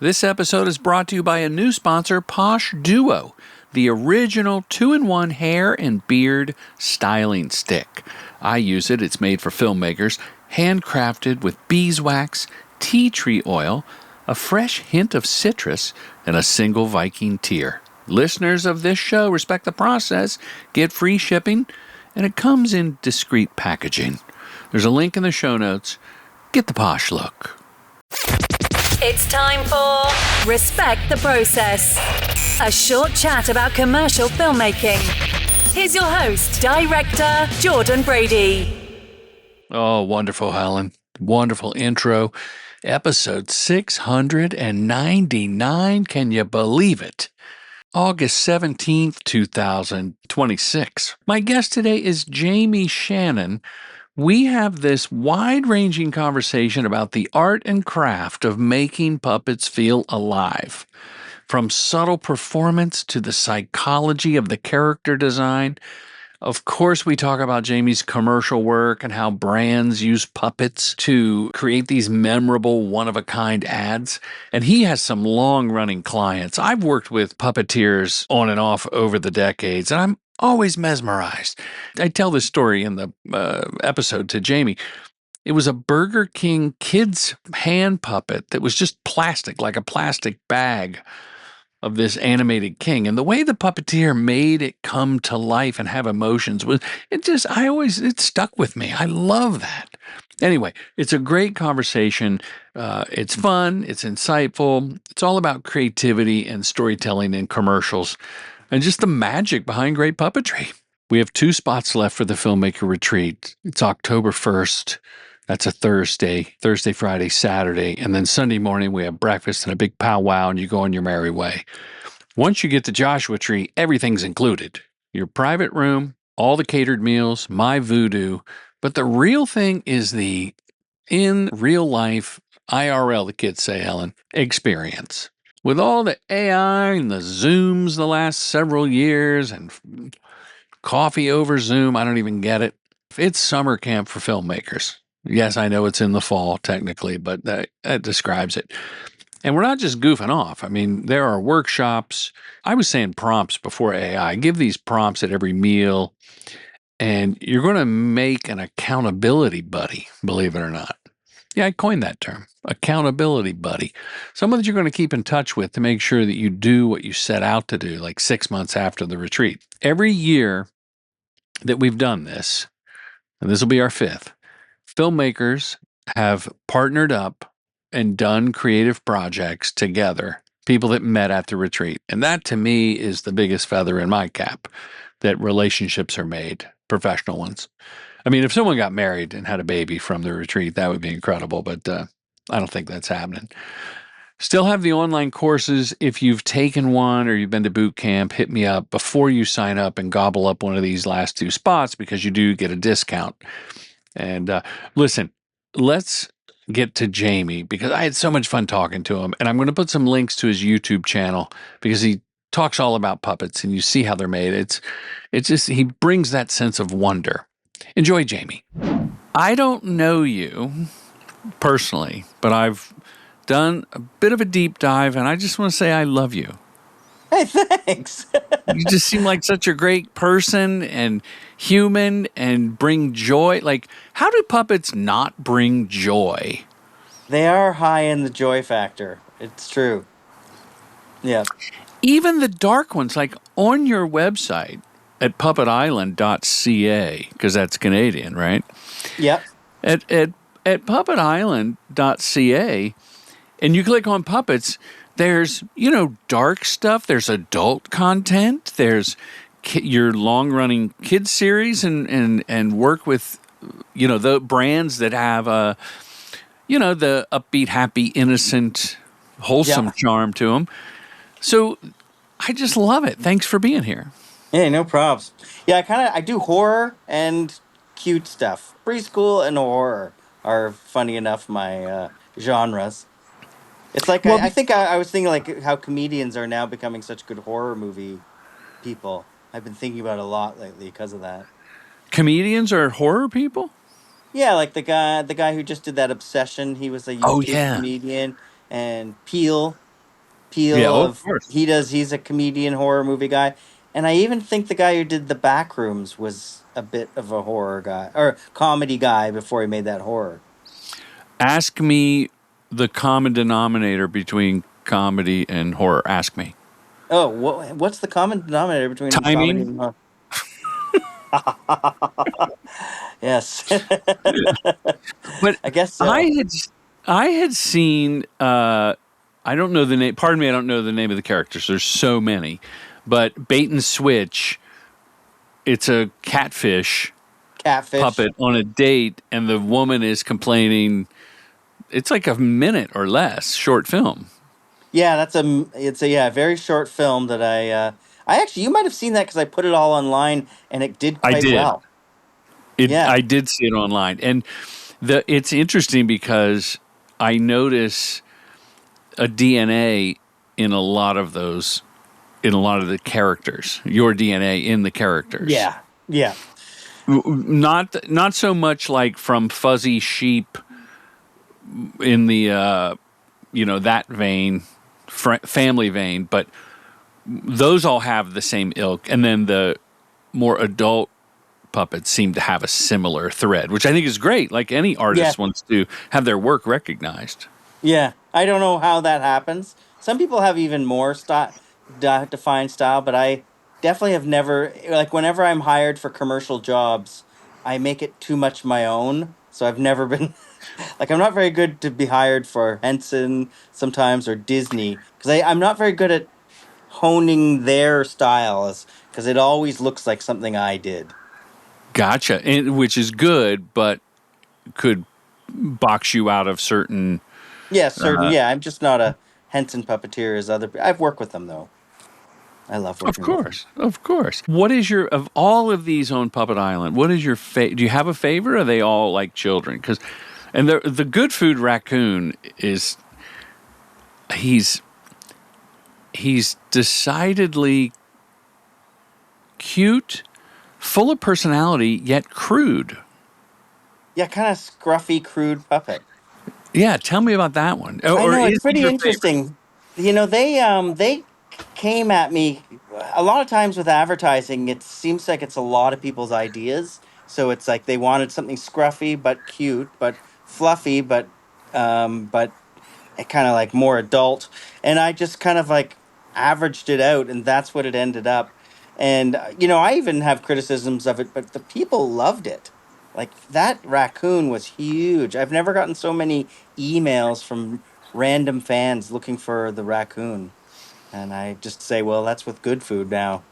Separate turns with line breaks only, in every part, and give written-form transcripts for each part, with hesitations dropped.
This episode is brought to you by a new sponsor, Posh Duo, the original 2-in-1 hair and beard styling stick. I use it. It's made for filmmakers, handcrafted with beeswax, tea tree oil, a fresh hint of citrus, and a single Viking tear. Listeners of this show respect the process, get free shipping, and it comes in discreet packaging. There's a link in the show notes. Get the posh look.
It's time for Respect the Process, a short chat about commercial filmmaking. Here's your host, director Jordan Brady.
Oh, wonderful, Helen. Wonderful intro. Episode 699. Can you believe it? August 17th, 2026. My guest today is Jamie Shannon. We have this wide-ranging conversation about the art and craft of making puppets feel alive. From subtle performance to the psychology of the character design. Of course, we talk about Jamie's commercial work and how brands use puppets to create these memorable, one-of-a-kind ads. And he has some long-running clients. I've worked with puppeteers on and off over the decades, and I'm always mesmerized. I tell this story in the episode to Jamie. It was a Burger King kids hand puppet that was just plastic, like a plastic bag of this animated king. And the way the puppeteer made it come to life and have emotions was, it stuck with me. I love that. Anyway, it's a great conversation. It's fun. It's insightful. It's all about creativity and storytelling in commercials and just the magic behind great puppetry. We have 2 spots left for the Filmmaker Retreat. It's October 1st. That's a Thursday, Friday, Saturday. And then Sunday morning, we have breakfast and a big powwow, and you go on your merry way. Once you get to Joshua Tree, everything's included. Your private room, all the catered meals, my voodoo. But the real thing is the in real life, IRL, the kids say, Helen, experience. With all the AI and the Zooms the last several years and coffee over Zoom, I don't even get it. It's summer camp for filmmakers. Yes, I know it's in the fall technically, but that describes it. And we're not just goofing off. I mean, there are workshops. I was saying prompts before AI. Give these prompts at every meal, and you're going to make an accountability buddy, believe it or not. Yeah, I coined that term, accountability buddy. Someone that you're going to keep in touch with to make sure that you do what you set out to do, like 6 months after the retreat. Every year that we've done this, and this will be our 5th, filmmakers have partnered up and done creative projects together, people that met at the retreat. And that, to me, is the biggest feather in my cap, that relationships are made, professional ones. I mean, if someone got married and had a baby from the retreat, that would be incredible, but I don't think that's happening. Still have the online courses. If you've taken one or you've been to boot camp, hit me up before you sign up and gobble up one of these last 2 spots, because you do get a discount. And listen, let's get to Jamie, because I had so much fun talking to him. And I'm going to put some links to his YouTube channel because he talks all about puppets and you see how they're made. It's just, he brings that sense of wonder. Enjoy, Jamie. I don't know you personally, but I've done a bit of a deep dive, and I just want to say I love you.
Hey, thanks.
You just seem like such a great person and human and bring joy. Like, how do puppets not bring joy?
They are high in the joy factor. It's true. Yeah.
Even the dark ones, like on your website at puppetisland.ca, because that's Canadian, right?
Yep.
At puppetisland.ca, and you click on puppets, there's, dark stuff, there's adult content, there's your long-running kids series and work with, the brands that have, the upbeat, happy, innocent, wholesome charm to them. So I just love it. Thanks for being here.
Yeah, no probs. Yeah, I do horror and cute stuff. Preschool and horror are, funny enough, my genres. It's like, I think I was thinking like how comedians are now becoming such good horror movie people. I've been thinking about it a lot lately because of that.
Comedians are horror people?
Yeah, like the guy who just did that Obsession. He was a UK comedian. And Peel
Yeah,
appeal
oh, of
of
course.
he's a comedian horror movie guy, and I even think the guy who did the Backrooms was a bit of a horror guy or comedy guy before he made that horror.
Ask me the common denominator between comedy and horror. Ask me.
Oh, what's the common denominator between comedy
Timing.
and horror? Yes,
But
I guess
I
so.
had I had seen I don't know the name. Pardon me, I don't know the name of the characters. There's so many, but Bait and Switch. It's a catfish
Catfish.
puppet on a date, and the woman is complaining. It's like a minute or less short film.
Yeah, it's a yeah very short film that I actually you might have seen that because I put it all online and it did
I
quite
did.
well. Yeah,
I did see it online, and it's interesting because I notice a DNA in a lot of those in a lot of the characters. Your DNA in the characters.
yeah, yeah,
Not so much like from Fuzzy Sheep in the that vein, family vein, but those all have the same ilk, and then the more adult puppets seem to have a similar thread, which I think is great. Like any
yeah,
artist wants to have their work recognized.
yeah. I don't know how that happens. Some people have even more defined style, but I definitely have never like whenever I'm hired for commercial jobs, I make it too much my own. So I've never been like I'm not very good to be hired for Henson sometimes or Disney because I'm not very good at honing their styles because it always looks like something I did.
Gotcha, and which is good, but could box you out of certain.
Yeah, certain. Yeah, I'm just not a Henson puppeteer as other. I've worked with them though. I love
Of
working with them.
course, of course. What is your of all of these on Puppet Island? What is your do you have a favorite? Or are they all like children? Because, and the Good Food raccoon is he's he's decidedly cute, full of personality, yet crude.
Yeah, kind of scruffy, crude puppet.
Yeah, tell me about that one.
I
Or
know
is
it's
he
pretty
your favorite?
interesting. They came at me a lot of times with advertising. It seems like it's a lot of people's ideas. So it's like they wanted something scruffy but cute, but fluffy, but kind of like more adult. And I just kind of like averaged it out, and that's what it ended up. And I even have criticisms of it, but the people loved it. Like that raccoon was huge. I've never gotten so many emails from random fans looking for the raccoon. And I just say, well, that's with Good Food now.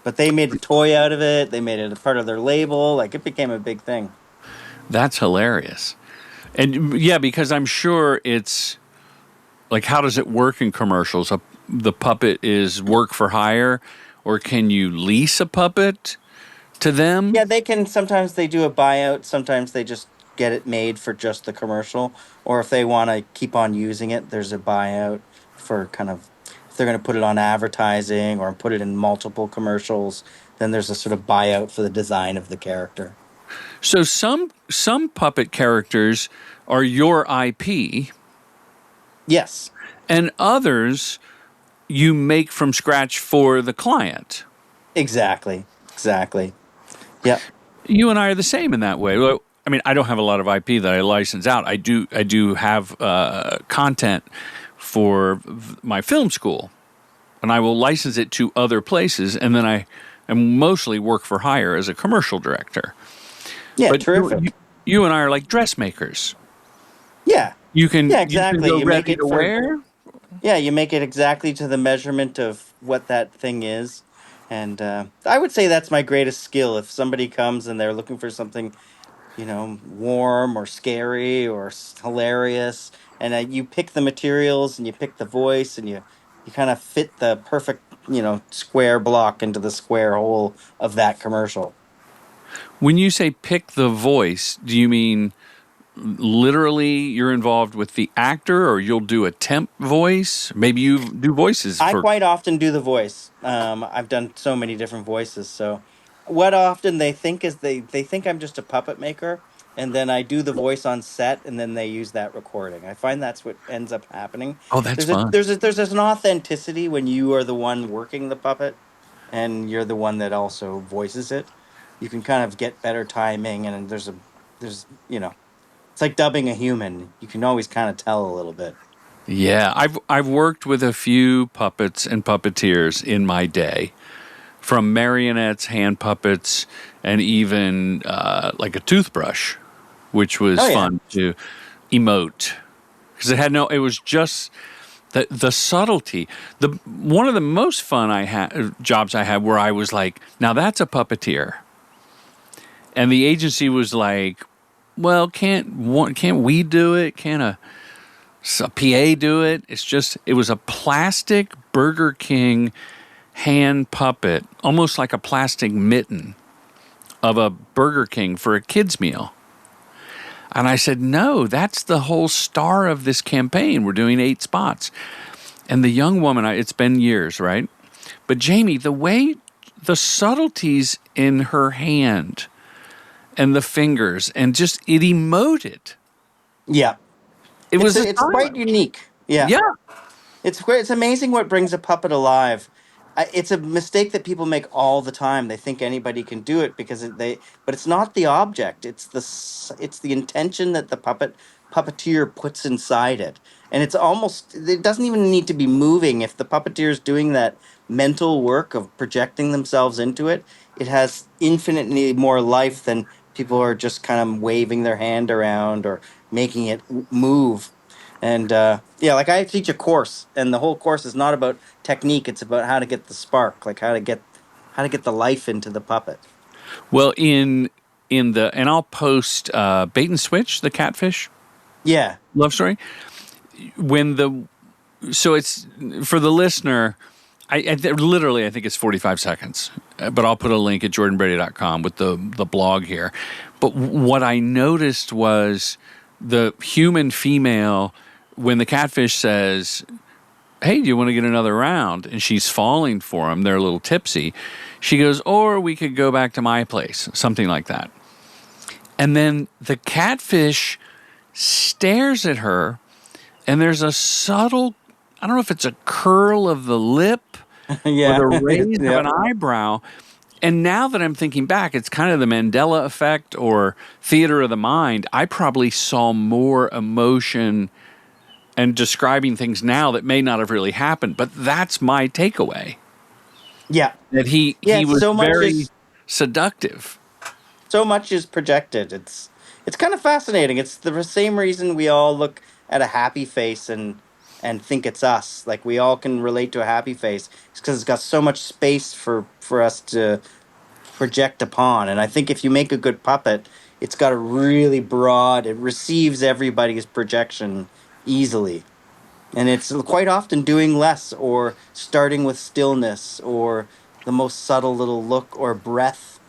But they made a toy out of it. They made it a part of their label. Like it became a big thing.
That's hilarious. And yeah, because I'm sure it's like, how does it work in commercials? The puppet is work for hire, or can you lease a puppet to them?
Yeah, they can sometimes they do a buyout, sometimes they just get it made for just the commercial, or if they want to keep on using it, there's a buyout for kind of if they're going to put it on advertising or put it in multiple commercials, then there's a sort of buyout for the design of the character.
So some puppet characters are your IP,
Yes,
and others you make from scratch for the client.
exactly. Exactly. Yep.
You and I are the same in that way. Well, I mean, I don't have a lot of IP that I license out. I do have content for my film school, and I will license it to other places, and then I mostly work for hire as a commercial director.
Yeah,
But
terrific.
you and I are like dressmakers.
Yeah. Yeah,
You can
exactly.
go
You make
ready
it
to
for
wear.
Yeah, you make it exactly to the measurement of what that thing is. And I would say that's my greatest skill. If somebody comes and they're looking for something, warm or scary or hilarious, and you pick the materials and you pick the voice and you kind of fit the perfect, square block into the square hole of that commercial.
When you say pick the voice, do you mean literally you're involved with the actor, or you'll do a temp voice? Maybe you do voices
I
for.
quite often do the voice. I've done so many different voices. So, what often they think is they think I'm just a puppet maker, and then I do the voice on set, and then they use that recording. I find that's what ends up happening.
Oh, that's fun.
There's an authenticity when you are the one working the puppet, and you're the one that also voices it. You can kind of get better timing, and there's it's like dubbing a human. You can always kind of tell a little bit.
Yeah, I've worked with a few puppets and puppeteers in my day, from marionettes, hand puppets, and even like a toothbrush, which was
Oh yeah,
fun to emote because it had no. It was just the subtlety. The one of the most fun I had jobs I had where I was like, now that's a puppeteer, and the agency was like, well, can't we do it? Can't a PA do it? It was a plastic Burger King hand puppet, almost like a plastic mitten of a Burger King for a kid's meal. And I said, no, that's the whole star of this campaign. We're doing 8 spots. And the young woman, it's been years, right? But Jamie, the subtleties in her hand and the fingers and just it emoted.
yeah.
It was a
It's quite
silence.
unique. Yeah.
Yeah.
It's great. It's amazing what brings a puppet alive. It's a mistake that people make all the time. They think anybody can do it because but it's not the object. It's the intention that the puppeteer puts inside it, and it doesn't even need to be moving. If the puppeteer is doing that mental work of projecting themselves into it, it has infinitely more life than people who are just kind of waving their hand around or making it move. And yeah, like I teach a course, and the whole course is not about technique. It's about how to get the spark, like how to get the life into the puppet.
Well, and I'll post Bait and Switch, the catfish
Yeah,
love story. When the so it's for the listener. Literally, I think it's 45 seconds, but I'll put a link at jordanbrady.com with the blog here. But what I noticed was the human female, when the catfish says, hey, do you want to get another round? And she's falling for him. They're a little tipsy. She goes, or we could go back to my place, something like that. And then the catfish stares at her, and there's a subtle, I don't know if it's a curl of the lip
yeah,
or the raise
yeah,
of an eyebrow. And now that I'm thinking back, it's kind of the Mandela effect or theater of the mind. I probably saw more emotion and describing things now that may not have really happened. But that's my takeaway.
yeah,
That
yeah.
he was very seductive.
So much is projected. It's kind of fascinating. It's the same reason we all look at a happy face and think it's us. Like we all can relate to a happy face. It's because it's got so much space for us to project upon. And I think if you make a good puppet, it's got a really broad. It receives everybody's projection easily, and it's quite often doing less or starting with stillness or the most subtle little look or breath.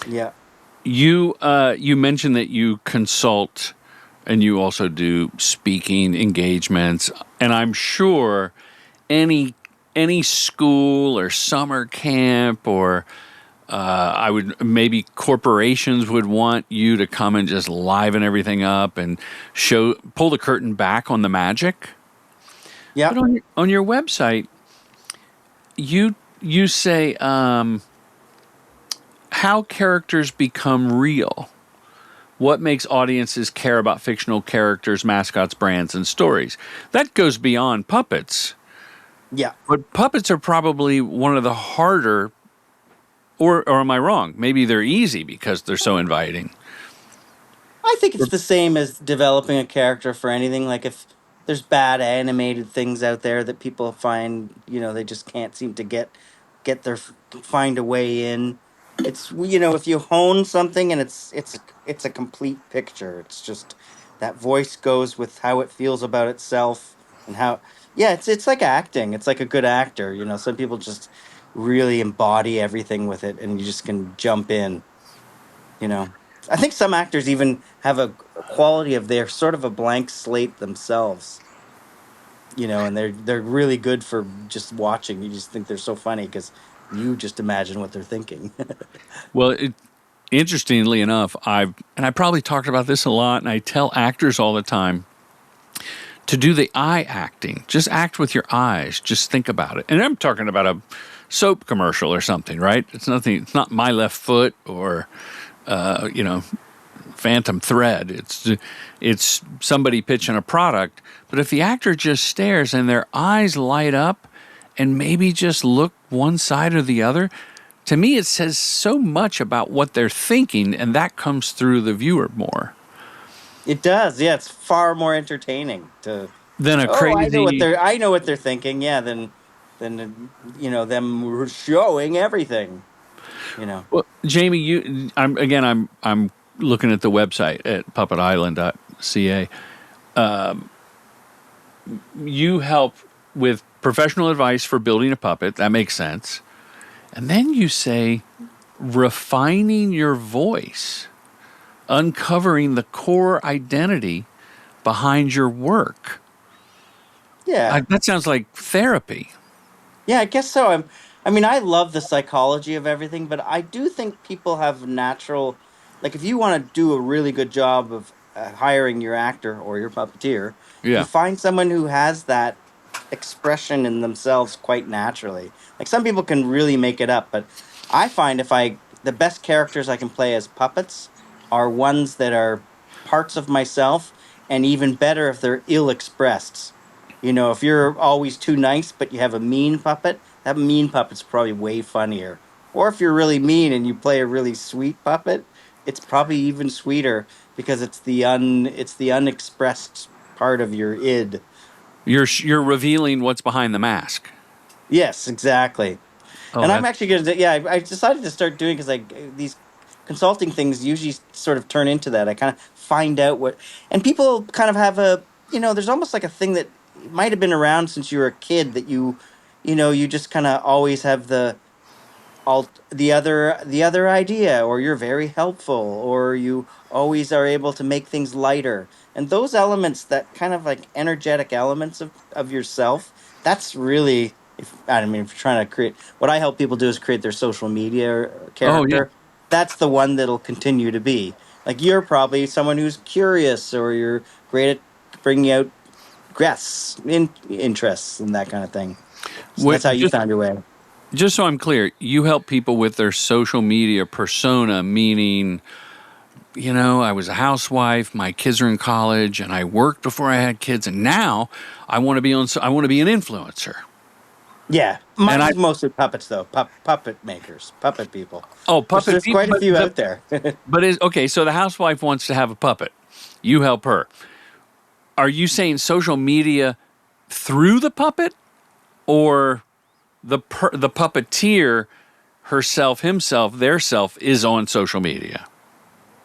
Yeah.
You mentioned that you consult and you also do speaking engagements, and I'm sure any school or summer camp or I would maybe corporations would want you to come and just liven everything up and pull the curtain back on the magic.
Yeah.
But on your website, you say how characters become real. What makes audiences care about fictional characters, mascots, brands, and stories? That goes beyond puppets.
Yeah.
But puppets are probably one of the harder, or am I wrong? Maybe they're easy because they're so inviting.
I think it's the same as developing a character for anything. Like if there's bad animated things out there that people find, they just can't seem to get their find a way in. It's if you hone something and it's a complete picture. It's just that voice goes with how it feels about itself and how yeah, it's like acting. It's like a good actor. Some people just really embody everything with it and you just can jump in, you know. I think some actors even have a quality of they're sort of a blank slate themselves, and they're really good for just watching. You just think they're so funny because you just imagine what they're thinking.
Well, interestingly enough, I probably talked about this a lot, and I tell actors all the time to do the eye acting. Just act with your eyes. Just think about it. And I'm talking about a soap commercial or something, right? It's nothing. It's not My Left Foot or Phantom Thread. It's somebody pitching a product. But if the actor just stares and their eyes light up and maybe just look one side or the other, to me it says so much about what they're thinking, and that comes through the viewer more.
It does. Yeah, it's far more entertaining to.
Than a
Oh,
crazy.
I know what they're thinking. Yeah, than them showing everything.
Well, Jamie, I'm looking at the website at puppetisland.ca. You help with professional advice for building a puppet. That makes sense. And then you say refining your voice, uncovering the core identity behind your work.
Yeah.
That sounds like therapy.
Yeah, I guess so. I love the psychology of everything, but I do think people have natural, like if you want to do a really good job of hiring your actor or your puppeteer, you
Yeah.
find someone who has that expression in themselves quite naturally. Like some people can really make it up, but I find the best characters I can play as puppets are ones that are parts of myself, and even better if they're ill expressed. If you're always too nice, but you have a mean puppet, that mean puppet's probably way funnier. Or if you're really mean and you play a really sweet puppet, it's probably even sweeter because it's the unexpressed part of your id.
You're revealing what's behind the mask.
Yes, exactly.
Oh,
And I'm actually going to, yeah, I decided to start doing because these consulting things usually sort of turn into that. I kind of find out and people kind of have there's almost like a thing that might have been around since you were a kid that you just kind of always have the other idea, or you're very helpful, or you always are able to make things lighter. And those elements, that kind of like energetic elements of yourself, that's really, if you're trying to create, what I help people do is create their social media
Oh, yeah.
character. That's the one that'll continue to be. Like you're probably someone who's curious, or you're great at bringing out guests, interests, and that kind of thing. So that's how you found your way.
Just so I'm clear, you help people with their social media persona, meaning, I was a housewife, my kids are in college, and I worked before I had kids, and now I want to be an influencer.
Yeah, mine's mostly puppets though. Puppet makers, puppet people.
Oh, puppet
There's
people.
quite a few out there.
Okay, so the housewife wants to have a puppet. You help her. Are you saying social media through the puppet, or the puppeteer herself, himself, their self is on social media?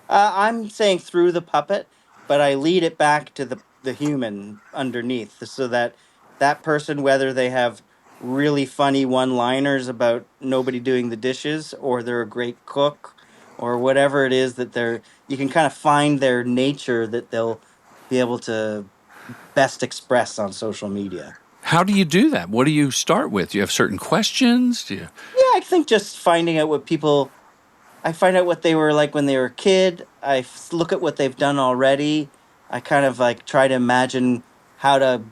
I'm saying through the puppet, but I lead it back to the human underneath, so that that person, whether they have really funny one-liners about nobody doing the dishes, or they're a great cook, or whatever it is that you can kind of find their nature that they'll be able to best express on social media.
How do you do that? What do you start with? Do you have certain questions?
Yeah, I think just finding out I find out what they were like when they were a kid. Look at what they've done already. I kind of like try to imagine how to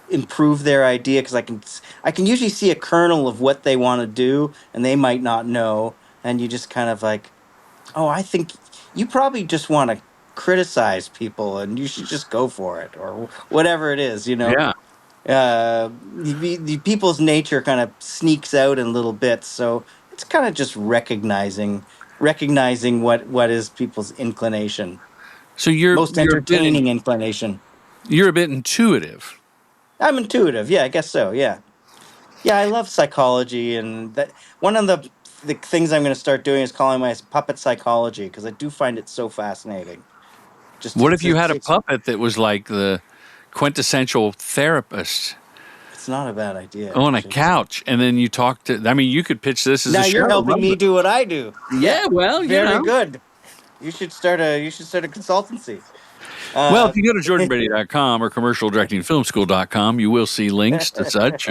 improve their idea, because I can usually see a kernel of what they want to do, and they might not know. And you just kind of like, oh, I think you probably just want to criticize people, and you should just go for it, or whatever it is.
Yeah.
The people's nature kind of sneaks out in little bits, so it's kind of just recognizing what is people's inclination.
So you're
Most entertaining inclination.
You're a bit intuitive.
I'm intuitive, yeah, I guess so, yeah. Yeah, I love psychology, and that one of the things I'm going to start doing is calling my puppet psychology, because I do find it so fascinating.
What if you had a puppet that was like the quintessential therapist?
It's not a bad idea.
On a couch, and then you talk to. You could pitch this as a show.
Now you're helping me do what I do.
Yeah, well,
very good. You should start a consultancy.
Well, if you go to jordanbrady.com or commercialdirectingfilmschool.com, you will see links to such.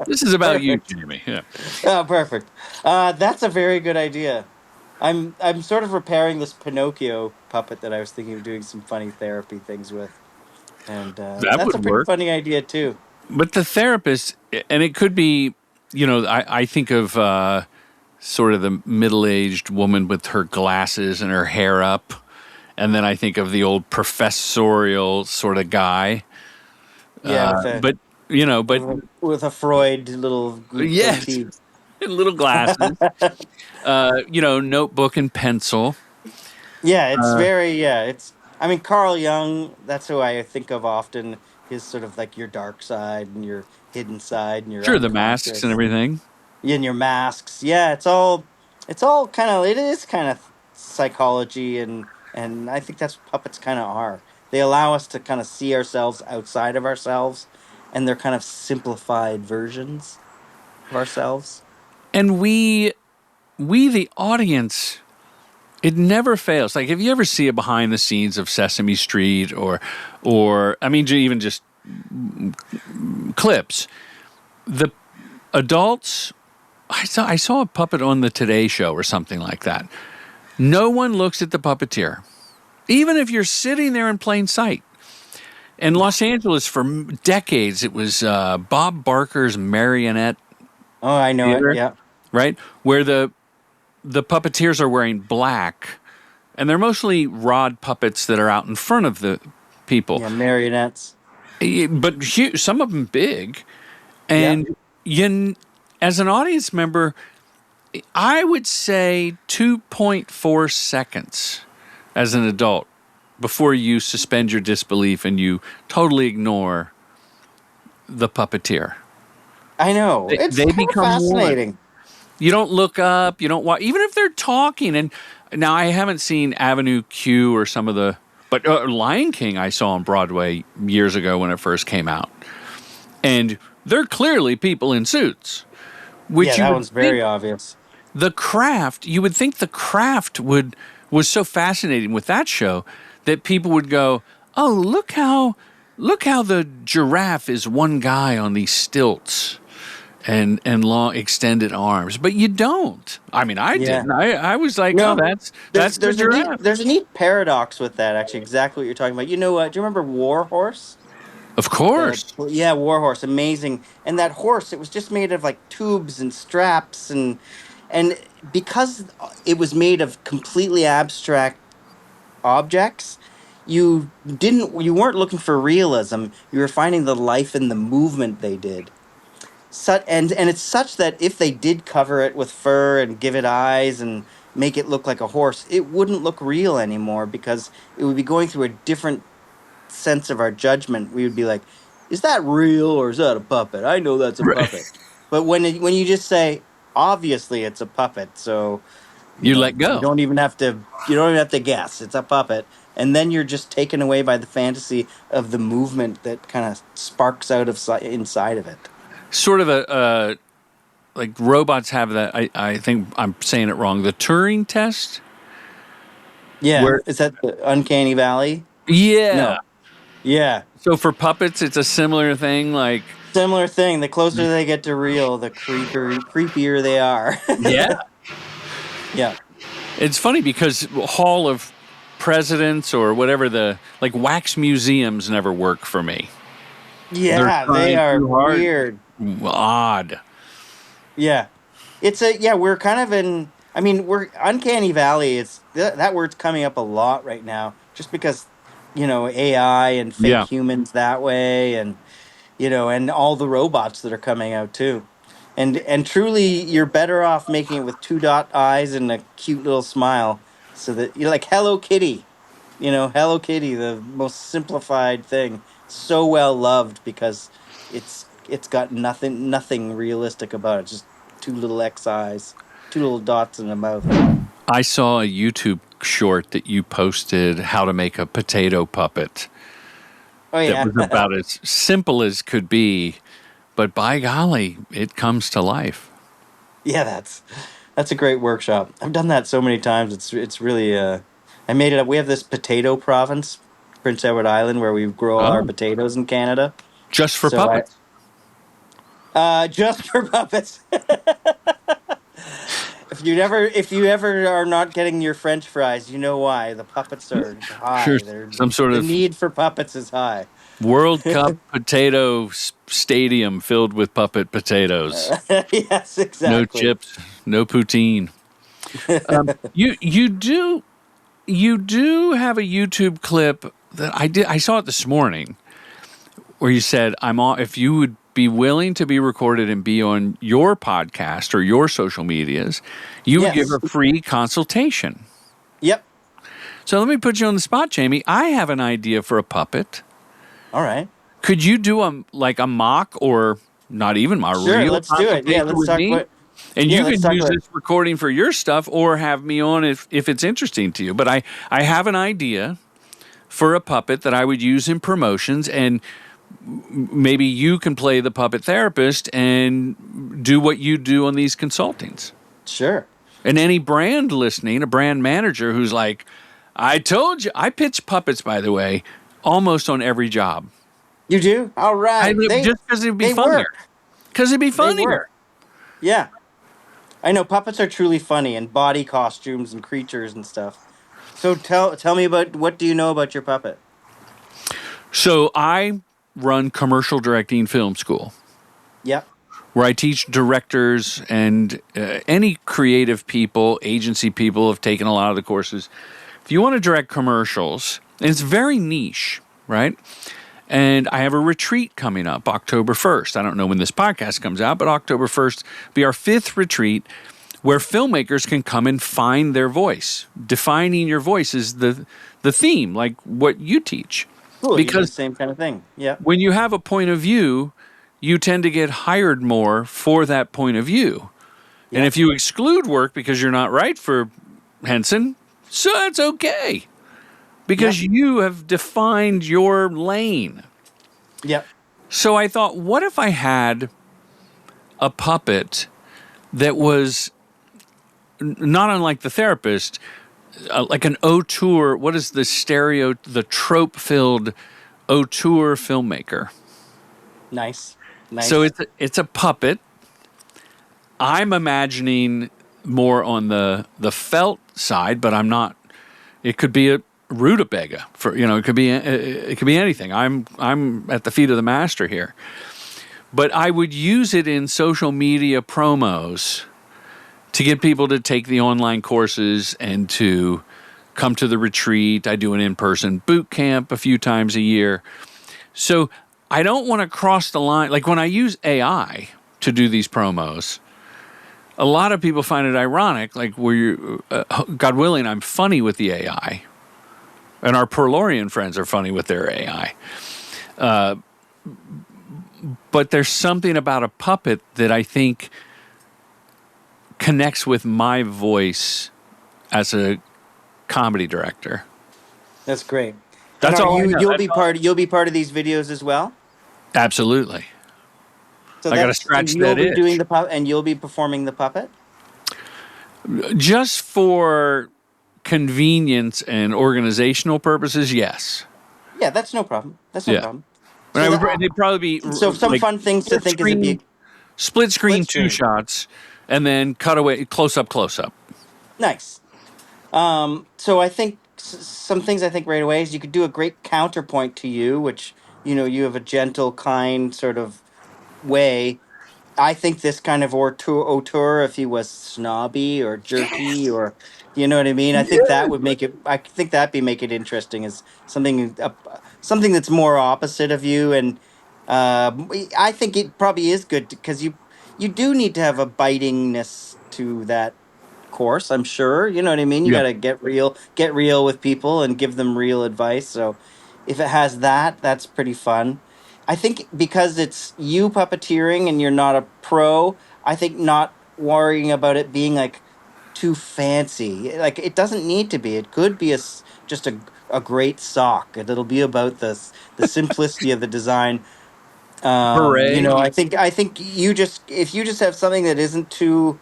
This is about you, Jamie. Yeah.
Oh, perfect. That's a very good idea. I'm sort of repairing this Pinocchio puppet that I was thinking of doing some funny therapy things with, and
That
that's
would
a pretty
work.
funny idea too.
But the therapist, and it could be, I think of sort of the middle-aged woman with her glasses and her hair up, and then I think of the old professorial sort of guy.
Yeah,
But you know, but
with a Freud little
yes,
goatee.
little glasses. Notebook and pencil.
Yeah, it's very yeah. It's I mean Carl Jung. That's who I think of often. His sort of like your dark side and your hidden side and your
Sure, the masks and
unconscious.
everything.
In your masks. Yeah, it's all kind of it is kind of psychology and I think that's what puppets kind of are. They allow us to kind of see ourselves outside of ourselves and they're kind of simplified versions of ourselves.
And we the audience, it never fails. Like if you ever see a behind the scenes of Sesame Street or I mean even just clips, the adults, I saw a puppet on the Today Show or something like that. No one looks at the puppeteer, even if you're sitting there in plain sight. In Los Angeles, for decades, it was Bob Barker's Marionette
Oh, I know it.
Theater,
Yeah.
right, where the puppeteers are wearing black, and they're mostly rod puppets that are out in front of the people.
Yeah, marionettes.
But some of them big,
Yep.
and as an audience member, I would say 2.4 seconds as an adult before you suspend your disbelief and you totally ignore the puppeteer.
I know.
They,
It's
they
kind of
become one.
fascinating.
You don't look up, you don't watch, even if they're talking. And now I haven't seen Avenue Q or some of the, but Lion King I saw on Broadway years ago when it first came out. And they're clearly people in suits,
Yeah,
which you
that
would
one's
think
very obvious.
the craft, you would think the craft was so fascinating with that show that people would go, "Oh, look how the giraffe is one guy on these stilts and long extended arms." But you don't. I mean, I
Yeah.
didn't. I was like, "Oh,
No,
that's the giraffe."
there's a neat paradox with that actually. Exactly what you're talking about. You know what? Do you remember Warhorse?
Of
The
course.
yeah, Warhorse, amazing. And that horse, it was just made of like tubes and straps and because it was made of completely abstract objects, you weren't looking for realism. You were finding the life and the movement they did. And it's such that if they did cover it with fur and give it eyes and make it look like a horse, it wouldn't look real anymore because it would be going through a different sense of our judgment. We would be like, "Is that real or is that a puppet? I know that's a
Right.
puppet." But when you just say, "Obviously, it's a puppet," so
You let
you
go.
don't even have to guess. It's a puppet, and then you're just taken away by the fantasy of the movement that kind of sparks out of inside of it.
Sort of a like robots have that. I think I'm saying it wrong. The Turing test,
Yeah,
where
is that the Uncanny Valley?
yeah.
No. Yeah.
So for puppets, it's a similar thing. Like
Similar thing. The closer they get to real, the creepier they are.
yeah,
Yeah.
it's funny because Hall of Presidents or whatever the like wax museums never work for me. They're
Yeah, they
trying
are
too hard.
weird.
Odd.
Yeah. We're kind of in I mean, we're Uncanny Valley, it's that word's coming up a lot right now just because AI and fake
Yeah.
humans that way and and all the robots that are coming out too. And truly you're better off making it with two dot eyes and a cute little smile so that you're like Hello Kitty. Hello Kitty, the most simplified thing, so well loved because it's got nothing realistic about it. Just two little X eyes, two little dots in the mouth.
I saw a YouTube short that you posted how to make a potato puppet
Oh
that
yeah,
was about as simple as could be, but by golly, it comes to life.
yeah. That's a great workshop. I've done that so many times. It's really I made it up. We have this potato province, Prince Edward Island, where we grow all our
Oh,
potatoes in Canada.
just for
So I
puppets.
just for puppets. if you ever are not getting your French fries, you know why. The puppets are
Sure,
high.
some sort
The
of
need for puppets is high.
World Cup potato stadium filled with puppet potatoes.
Yes,
No
exactly.
chips, no poutine. You do have a YouTube clip that I saw it this morning where you said if you would be willing to be recorded and be on your podcast or your social medias, you would give
Yes.
a free consultation.
Yep.
So let me put you on the spot, Jamie. I have an idea for a puppet.
All right.
Could you do a mock or not even a
Sure.
real
Let's do it. Yeah.
consultation
Let's
with
talk
me?
about.
And
Yeah.
you
Let's
can
talk
use
about.
this recording for your stuff or have me on if it's interesting to you. But I have an idea for a puppet that I would use in promotions, and maybe you can play the puppet therapist and do what you do on these consultings.
Sure.
And any brand listening, a brand manager who's like, I told you, I pitch puppets, by the way, almost on every job.
You do. All right.
Just because it'd be
They
funnier.
work.
Because it'd be
They
funnier.
work. Yeah. I know puppets are truly funny, and body costumes and creatures and stuff. So tell me about, what do you know about your puppet?
So I run commercial directing film school,
Yep.
where I teach directors and any creative people, agency people have taken a lot of the courses. If you want to direct commercials, and it's very niche, right? And I have a retreat coming up October 1st. I don't know when this podcast comes out, but October 1st will be our 5th retreat where filmmakers can come and find their voice. Defining your voice is the theme, like what you teach.
Cool. You do the
Because
same kind of thing. Yeah.
when you have a point of view, you tend to get hired more for that point of view. And
Yeah.
if you exclude work because you're not right for Henson, so that's okay. Because you have defined your lane.
Yep.
So I thought, what if I had a puppet that was not unlike the therapist, like an auteur, what is the trope-filled auteur filmmaker?
Nice. Nice.
So it's a puppet. I'm imagining more on the felt side, but I'm not. It could be a rutabaga it could be anything. I'm at the feet of the master here. But I would use it in social media promos to get people to take the online courses and to come to the retreat. I do an in-person boot camp a few times a year. So I don't want to cross the line. Like when I use AI to do these promos, a lot of people find it ironic, like where you, God willing, I'm funny with the AI. And our Perlorian friends are funny with their AI. But there's something about a puppet that I think connects with my voice as a comedy director.
That's great.
That's
And
all I know.
you'll be part of these videos as well.
Absolutely.
So
I got to scratch
and you'll
that
be
itch.
doing and you'll be performing the puppet.
Just for convenience and organizational purposes, yes.
Yeah, that's no problem. That's no
Yeah.
problem.
But they'd probably be
So some
like
fun things to think is a big
split screen
Split screen.
2 shots, and then cut away, close up.
nice. So I think some things I think right away is you could do a great counterpoint to you, which you have a gentle, kind sort of way. I think this kind of auteur, if he was snobby or jerky or, you know what I mean? I think that would make it. I think make it interesting as something that's more opposite of you, and I think it probably is good because you do need to have a bitingness to that course. I'm sure, you know what I mean. You
Yeah.
got to get real with people, and give them real advice. So, if it has that, that's pretty fun. I think because it's you puppeteering and you're not a pro, I think not worrying about it being like too fancy. Like it doesn't need to be. It could be just a great sock. It'll be about the simplicity of the design.
Hooray.
I think if you just have something that isn't too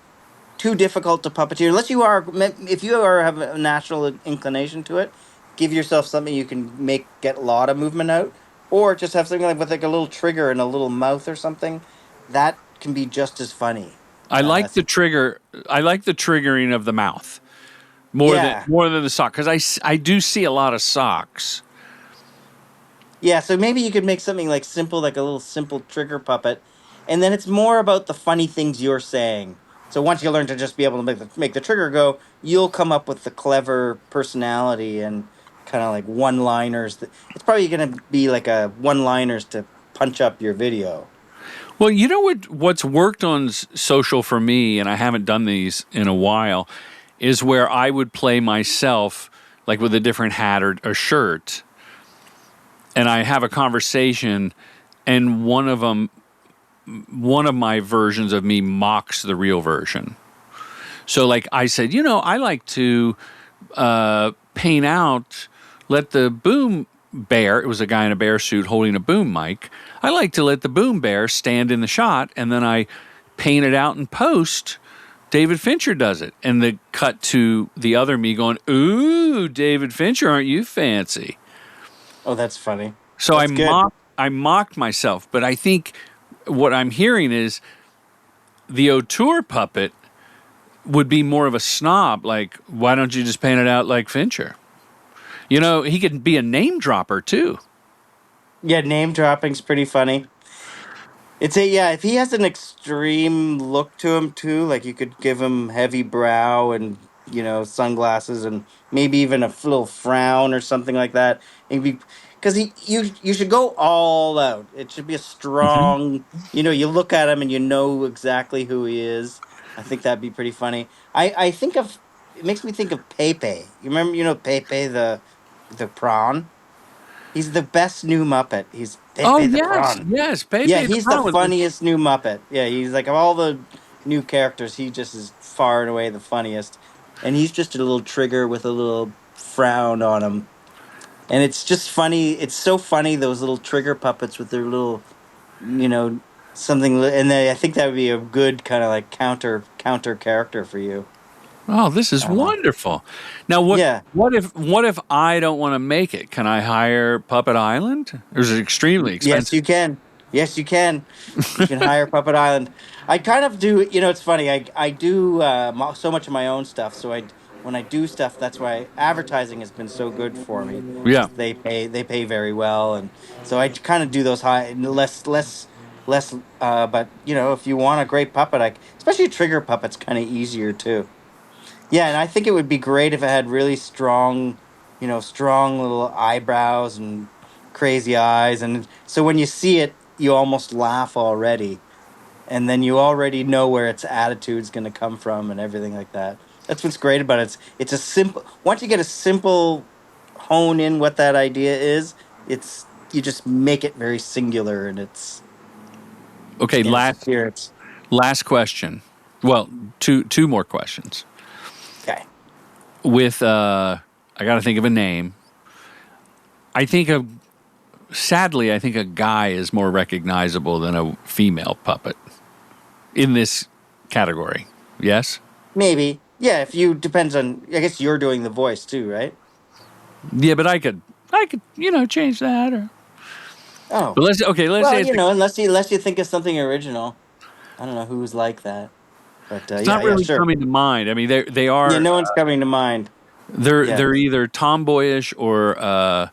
difficult to puppeteer, unless if you have a natural inclination to it, give yourself something you can get a lot of movement out. Or just have something with like a little trigger and a little mouth or something. That can be just as funny.
I like the trigger. I like the triggering of the mouth more than the sock, because I do see a lot of socks.
Yeah, so maybe you could make something like simple, like a little simple trigger puppet, and then it's more about the funny things you're saying. So once you learn to just be able to make the trigger go, you'll come up with the clever personality and kind of like one-liners. It's probably going to be like a one-liners to punch up your video.
Well, you know what's worked on social for me, and I haven't done these in a while, is where I would play myself, like with a different hat or a shirt, and I have a conversation, and one of my versions of me mocks the real version. So, like I said, I like to paint out, let the boom bear, it was a guy in a bear suit holding a boom mic. I like to let the boom bear stand in the shot, and then I paint it out in post. David Fincher does it. And the cut to the other me going, "Ooh, David Fincher, aren't you fancy?"
Oh, that's funny.
So I mocked myself, but I think what I'm hearing is the auteur puppet would be more of a snob, like, why don't you just paint it out like Fincher? He could be a name dropper too.
Yeah, name dropping's pretty funny. If he has an extreme look to him too, like you could give him heavy brow and sunglasses and maybe even a little frown or something like that. Because you should go all out. It should be a strong. You look at him and you know exactly who he is. I think that'd be pretty funny. I think of it makes me think of Pepe. You remember Pepe the prawn. He's the best new Muppet. He's Pepe the prawn.
Yes, Pepe.
Yeah, he's the funniest new Muppet. Yeah, he's like of all the new characters, he just is far and away the funniest. And he's just a little trigger with a little frown on him. And it's just funny. It's so funny, those little trigger puppets with their little, something. And I think that would be a good kind of like counter character for you.
Oh, this is wonderful. Now, what if I don't want to make it? Can I hire Puppet Island? Or is it extremely expensive?
Yes, you can. Yes, you can. You can hire Puppet Island. I kind of do. It's funny. I do so much of my own stuff. So when I do stuff, that's why advertising has been so good for me.
Yeah,
they pay very well, and so I kind of do those high less. But if you want a great puppet, especially a trigger puppet's kind of easier too. Yeah, and I think it would be great if it had really strong little eyebrows and crazy eyes. And so when you see it, you almost laugh already. And then you already know where its attitude's going to come from and everything like that. That's what's great about it. It's a simple... Once you get a simple hone in what that idea is, you just make it very singular and it's...
Okay, last question. Well, two more questions.
Okay.
With, I got to think of a name. Sadly, I think a guy is more recognizable than a female puppet in this category. Yes?
Maybe. Yeah, depends on, I guess you're doing the voice too, right?
Yeah, but I could, change that or.
Oh.
But let's say
unless you think of something original. I don't know who's like that. But
it's not really coming to mind. I mean, they are.
Yeah, no one's coming to mind.
They're either tomboyish or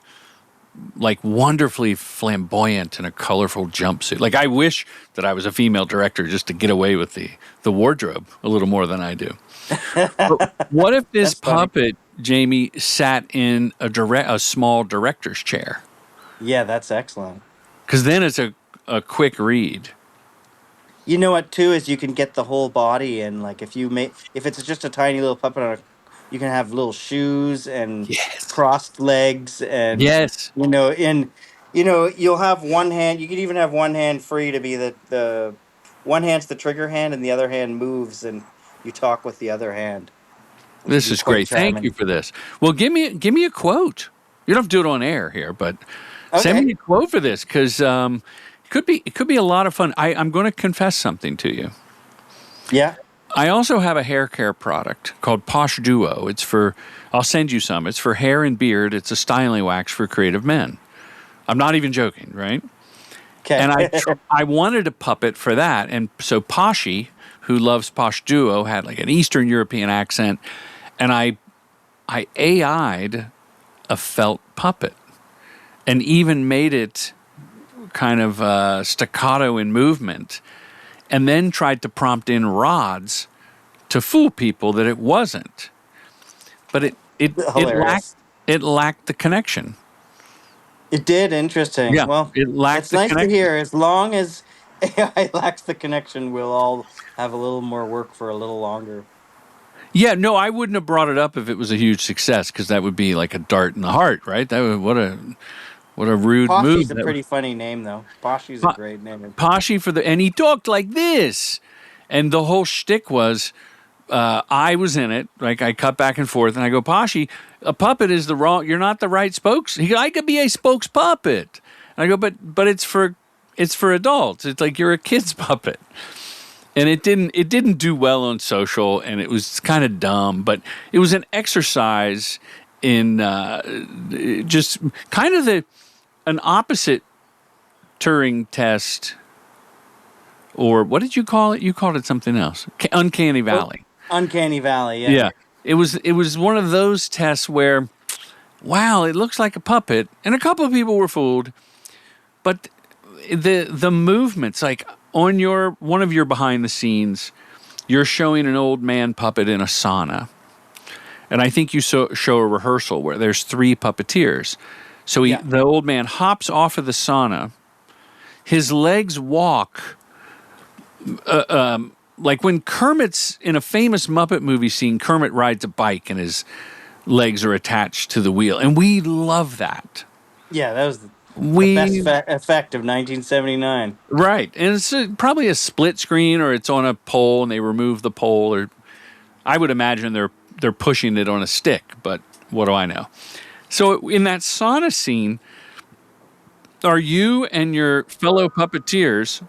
like wonderfully flamboyant in a colorful jumpsuit. Like I wish that I was a female director just to get away with the wardrobe a little more than I do. But what if this puppet, Jamie, sat in a small director's chair?
Yeah, that's excellent.
Because then it's a quick read.
You know what, too, is you can get the whole body in. Like, if it's just a tiny little puppet, you can have little shoes and crossed legs. And, you'll have one hand. You could even have one hand free to be the one hand's the trigger hand and the other hand moves and you talk with the other hand.
This is great. Thank you for this. Well, give me a quote. You don't have to do it on air here, but send me a quote for this because it could be a lot of fun. I'm going to confess something to you.
Yeah.
I also have a hair care product called Posh Duo. I'll send you some. It's for hair and beard. It's a styling wax for creative men. I'm not even joking, right?
Okay.
And I wanted a puppet for that. And so Poshy, who loves Posh Duo, had like an Eastern European accent. And I AI'd a felt puppet and even made it kind of staccato in movement, and then tried to prompt in rods to fool people that it wasn't. But
Hilarious.
it lacked the connection.
It did. Interesting.
Yeah,
Well,
it lacked
it's
the
nice to
connection.
hear. As long as AI lacks the connection, we'll all have a little more work for a little longer.
Yeah, no, I wouldn't have brought it up if it was a huge success, because that would be like a dart in the heart, right? That would, what a rude move.
Poshy's a pretty funny name, though. Poshy's a
Po-
great name.
Poshy for the, and he talked like this, and the whole shtick was, I was in it, like I cut back and forth, and I go, Poshy, a puppet is the wrong. You're not the right spokes. He goes, I could be a spokes puppet. And I go, but it's for adults. It's like you're a kid's puppet. And it didn't do well on social, and it was kind of dumb, but it was an exercise in just kind of an opposite Turing test, or what did you call it? You called it something else. Uncanny Valley.
Uncanny Valley, yeah.
Yeah. It was one of those tests where, wow, it looks like a puppet, and a couple of people were fooled, but the movements, like on one of your behind the scenes, you're showing an old man puppet in a sauna, and I think you show a rehearsal where there's 3 puppeteers. So the old man hops off of the sauna, his legs walk. Like when Kermit's in a famous Muppet movie scene, Kermit rides a bike and his legs are attached to the wheel. And we love that.
Yeah, that was the best effect of 1979.
Right. And it's probably a split screen, or it's on a pole and they remove the pole, or I would imagine they're pushing it on a stick, but what do I know? So in that sauna scene, are you and your fellow puppeteers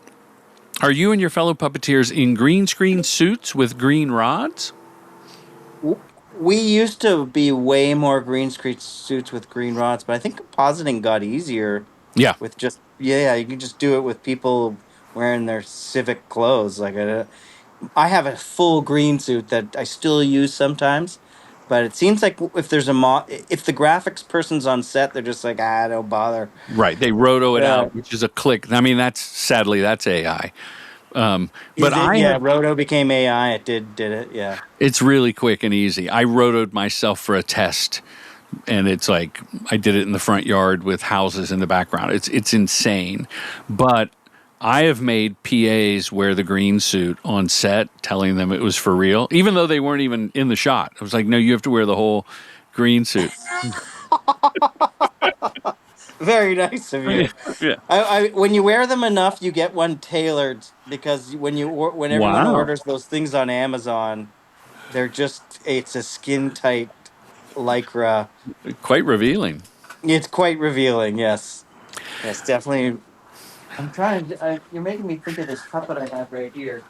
in green screen suits with green rods?
We used to be way more green screen suits with green rods, but I think compositing got easier
Yeah.
with just you can just do it with people wearing their civic clothes. Like I have a full green suit that I still use sometimes, but it seems like if there's if the graphics person's on set, they're just like, don't bother.
Right. They roto it out, which is a click. I mean, sadly that's AI. But
Roto became AI. It did it. Yeah.
It's really quick and easy. I rotoed myself for a test, and it's like I did it in the front yard with houses in the background. It's insane. But I have made PAs wear the green suit on set, telling them it was for real, even though they weren't even in the shot. I was like, no, you have to wear the whole green suit.
Very nice of you.
Yeah.
When you wear them enough, you get one tailored, because when everyone orders those things on Amazon, it's a skin tight lycra.
Quite revealing.
It's quite revealing. Yes, definitely. I'm trying. You're making me think of this puppet I have right here,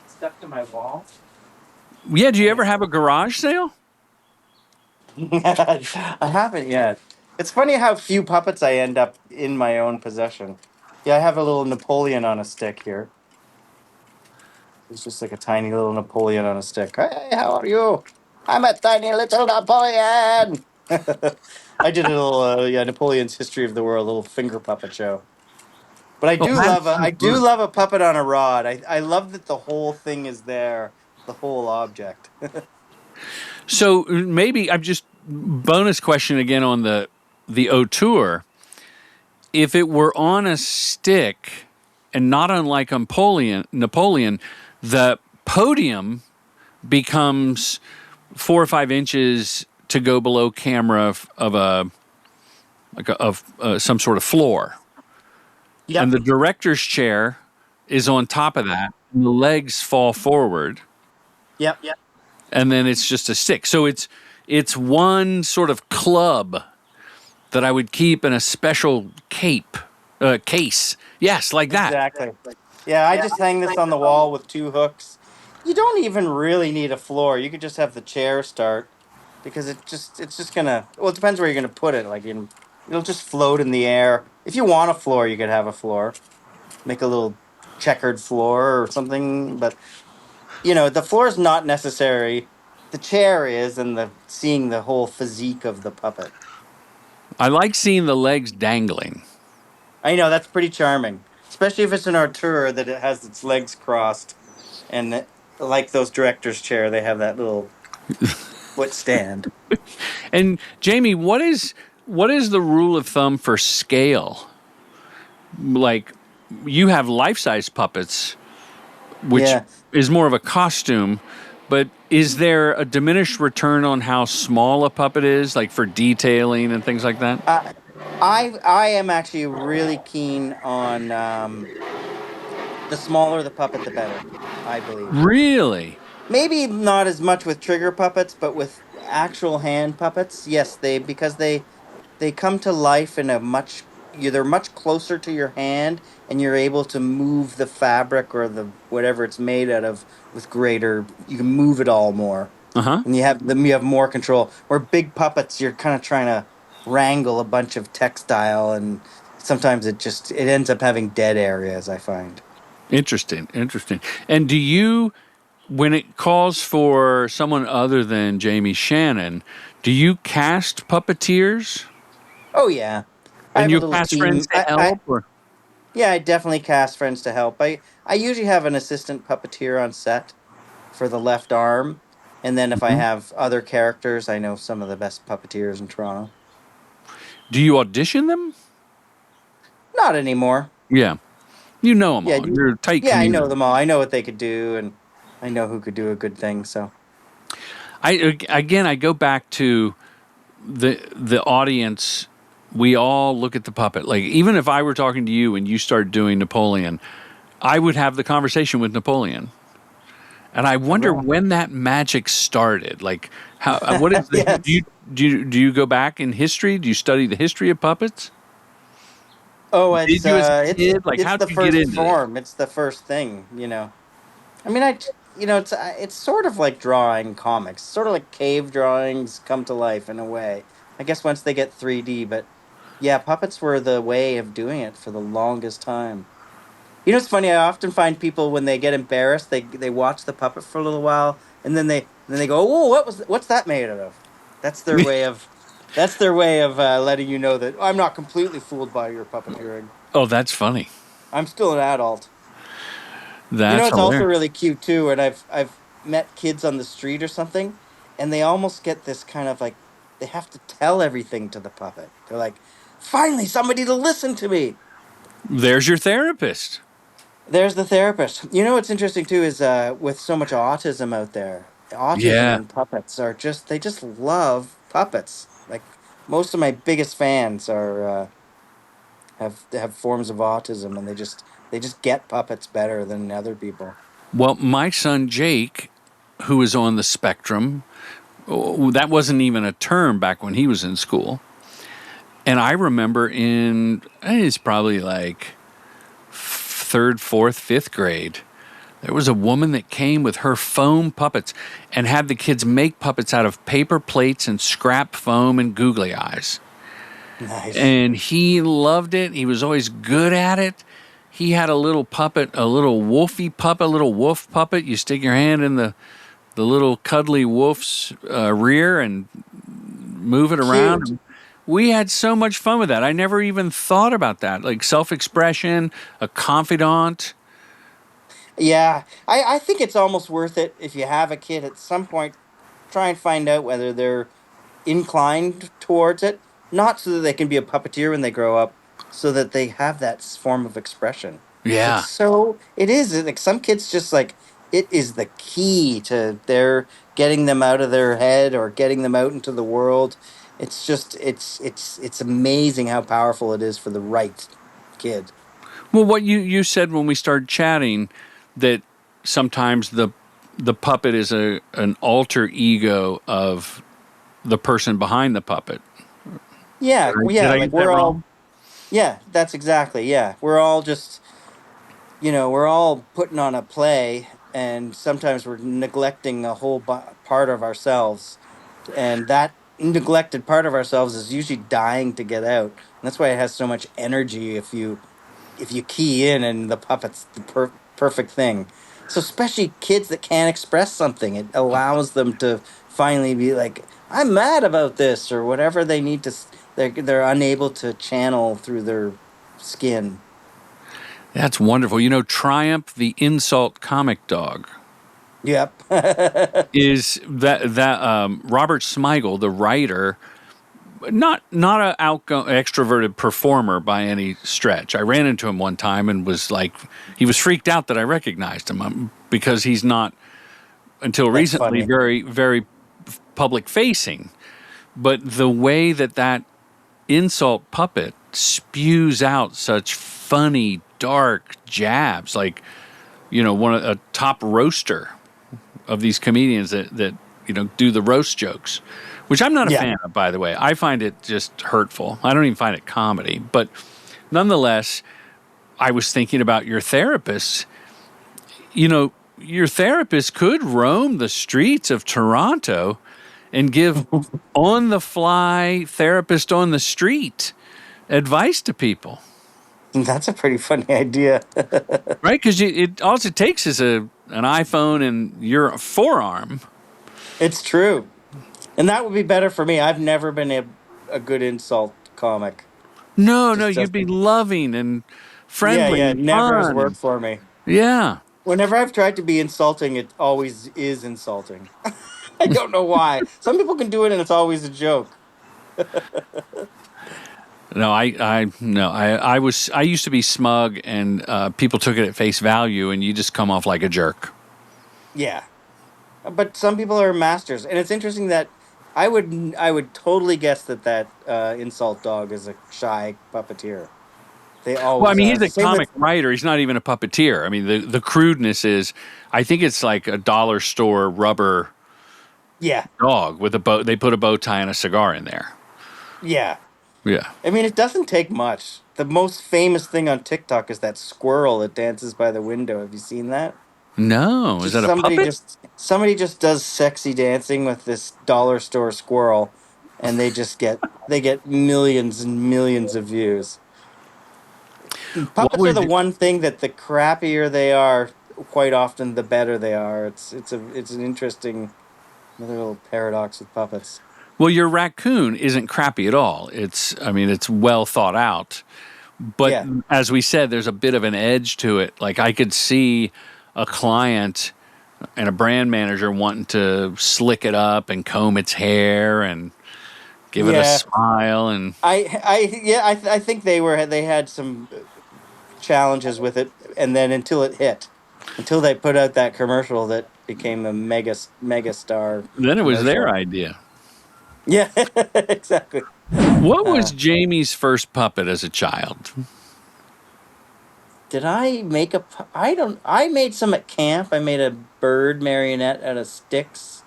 stuck to my wall.
Yeah. Do you ever have a garage sale?
I haven't yet. It's funny how few puppets I end up in my own possession. Yeah, I have a little Napoleon on a stick here. It's just like a tiny little Napoleon on a stick. Hey, how are you? I'm a tiny little Napoleon. I did a little Napoleon's History of the World, a little finger puppet show. But I do love a puppet on a rod. I love that the whole thing is there, the whole object.
So maybe I'm just bonus question again on the auteur. If it were on a stick, and not unlike Napoleon, the podium becomes 4 or 5 inches to go below camera of some sort of floor. Yep. And the director's chair is on top of that, and the legs fall forward.
Yep.
And then it's just a stick. So it's one sort of club that I would keep in a special case. Yes, like that.
Exactly. Yeah, I just hang this on the wall with 2 hooks. You don't even really need a floor. You could just have the chair start, because it's just gonna. Well, it depends where you're gonna put it. Like it'll just float in the air. If you want a floor, you could have a floor. make a little checkered floor or something. But the floor is not necessary. The chair is, and the seeing the whole physique of the puppet.
I like seeing the legs dangling.
I know that's pretty charming, especially if it's an auteur that it has its legs crossed, and like those directors' chair, they have that little foot stand.
And Jamie, what is the rule of thumb for scale? Like, you have life-size puppets, which
Yeah,
is more of a costume, but is there a diminished return on how small a puppet is, like for detailing and things like that?
uh, I am actually really keen on the smaller the puppet, the better. I believe.
Really?
Maybe not as much with trigger puppets, but with actual hand puppets, yes, because they come to life in a much they're much closer to your hand, and you're able to move the fabric or the whatever it's made out of with greater. You can move it all more,
Uh-huh.
and you have more control. Where big puppets, you're kind of trying to wrangle a bunch of textile, and sometimes it ends up having dead areas, I find.
Interesting, interesting. And do you, when it calls for someone other than Jamie Shannon, do you cast puppeteers?
Oh yeah, I
And
have a
you
little
cast friends
team.
to help? Or
Yeah, I definitely cast friends to help. I usually have an assistant puppeteer on set for the left arm, and then if I
Mhm.
have other characters, I know some of the best puppeteers in Toronto.
Do you audition them?
Not anymore.
Yeah. You know them
Yeah,
all. You're a tight
yeah, I know
community.
them all. I know what they could do, and I know who could do a good thing. So
I go back to the audience. We all look at the puppet. Like, even if I were talking to you and you start doing Napoleon, I would have the conversation with Napoleon. And I wonder
right.
when that magic started. Like, how? What is the?
Yes.
Do you go back in history? Do you study the history of puppets?
Oh,
Did you as a kid? Like,
it's
how
the
did you get
first
into this?
form. It's the first thing. I mean, it's sort of like drawing comics, sort of like cave drawings come to life in a way. I guess once they get 3D, but yeah, puppets were the way of doing it for the longest time. It's funny. I often find people when they get embarrassed, they watch the puppet for a little while, and then they go, "Oh, what's that made out of?" That's their way of letting you know that I'm not completely fooled by your puppeteering.
Oh, that's funny.
I'm still an adult.
That's
It's also
hilarious.
really cute too, and I've met kids on the street or something, and they almost get this kind of like they have to tell everything to the puppet. They're like, "Finally, somebody to listen to me."
There's your therapist.
There's the therapist. What's interesting too is with so much autism out there, autism
Yeah.
and puppets are they just love puppets. Like most of my biggest fans are have forms of autism, and they just get puppets better than other people.
Well, my son Jake, who is on the spectrum, that wasn't even a term back when he was in school. And I remember it's probably like third, fourth, fifth grade. There was a woman that came with her foam puppets and had the kids make puppets out of paper plates and scrap foam and googly eyes.
Nice,
And he loved it. He was always good at it. He had a little puppet, a little wolfy puppet, a little wolf puppet. You stick your hand in the little cuddly wolf's rear and move it
cute.
around. We had so much fun with that. I never even thought about that. Like self expression, a confidant.
Yeah, I think it's almost worth it if you have a kid at some point. Try and find out whether they're inclined towards it, not so that they can be a puppeteer when they grow up, so that they have that form of expression. Because
Yeah.
it is like some kids just like it is the key to their getting them out of their head or getting them out into the world. It's just it's amazing how powerful it is for the right kid.
Well, what you said when we started chatting, that sometimes the puppet is an alter ego of the person behind the puppet.
Yeah, well,
Did
yeah,
I
like
get that wrong?
yeah, that's exactly, yeah. We're all just we're all putting on a play, and sometimes we're neglecting a whole part of ourselves, and that neglected part of ourselves is usually dying to get out. And that's why it has so much energy. If you if you key in and the puppet's the perfect thing. So especially kids that can't express something, it allows them to finally be like, I'm mad about this or whatever they need to. They're unable to channel through their skin.
That's wonderful. You know, Triumph, the insult comic dog,
Yep.
is that Robert Smigel, the writer, not an outgoing extroverted performer by any stretch. I ran into him one time and was like, he was freaked out that I recognized him because he's not until
That's
recently
funny.
very very public facing. But the way that insult puppet spews out such funny dark jabs, like, you know, a top roaster of these comedians that do the roast jokes, which I'm not a
Yeah.
fan of, by the way. I find it just hurtful. I don't even find it comedy. But nonetheless, I was thinking about your therapist. You know, your therapist could roam the streets of Toronto and give on the fly therapist on the street advice to people,
That's a pretty funny idea.
right? Because it all it takes is an iPhone and your forearm.
It's true. And that would be better for me. I've never been a good insult comic.
No,
Just
you'd be
doesn't.
loving and
Yeah,
friendly
yeah,
and
it never has
fun.
worked for me.
Yeah.
Whenever I've tried to be insulting, it always is insulting. I don't know why. Some people can do it and it's always a joke.
No, no, I used to be smug, and people took it at face value, and you just come off like a jerk.
Yeah. But some people are masters. And it's interesting that I would totally guess that insult dog is a shy puppeteer. They
Well, I
always
mean,
are.
he's a
Same
comic
with
writer. He's not even a puppeteer. I mean, the crudeness is, I think it's like a dollar store rubber
yeah.
dog with a bow. They put a bow tie and a cigar in there.
Yeah.
Yeah.
I mean, it doesn't take much. The most famous thing on TikTok is that squirrel that dances by the window. Have you seen that?
No, is
Just
that a
somebody
puppet?
just somebody just does sexy dancing with this dollar store squirrel, and they get millions and millions of views.
What
Puppets are
was
the one thing that the crappier they are, quite often the better they are. It's an interesting another little paradox with puppets.
Well, your raccoon isn't crappy at all. I mean, it's well thought out. But
Yeah,
as we said, there's a bit of an edge to it. Like I could see a client and a brand manager wanting to slick it up and comb its hair and give it a
yeah.
smile. And
I think they had some challenges with it, and then until they put out that commercial that became a mega star
then it was their
commercial.
idea.
Yeah, exactly.
What was
Uh,
Jamie's first puppet as a child?
did I make I don't. I made some at camp. I made a bird marionette out of sticks,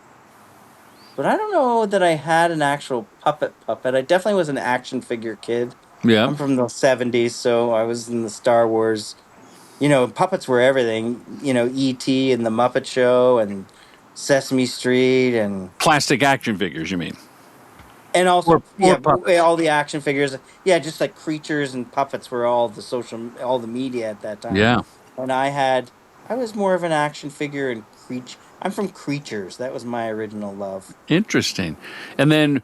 but I don't know that I had an actual puppet. I definitely was an action figure kid.
Yeah.
I'm from the '70s, so I was in the Star Wars. Puppets were everything. E.T. and the Muppet Show and Sesame Street
Plastic action figures, you mean?
and
Or,
also,
or
yeah,
puppets.
all the action figures. Yeah, just like creatures and puppets were all the media at that time.
Yeah.
And I was more of an action figure and creature. I'm from Creatures. That was my original love.
Interesting. And then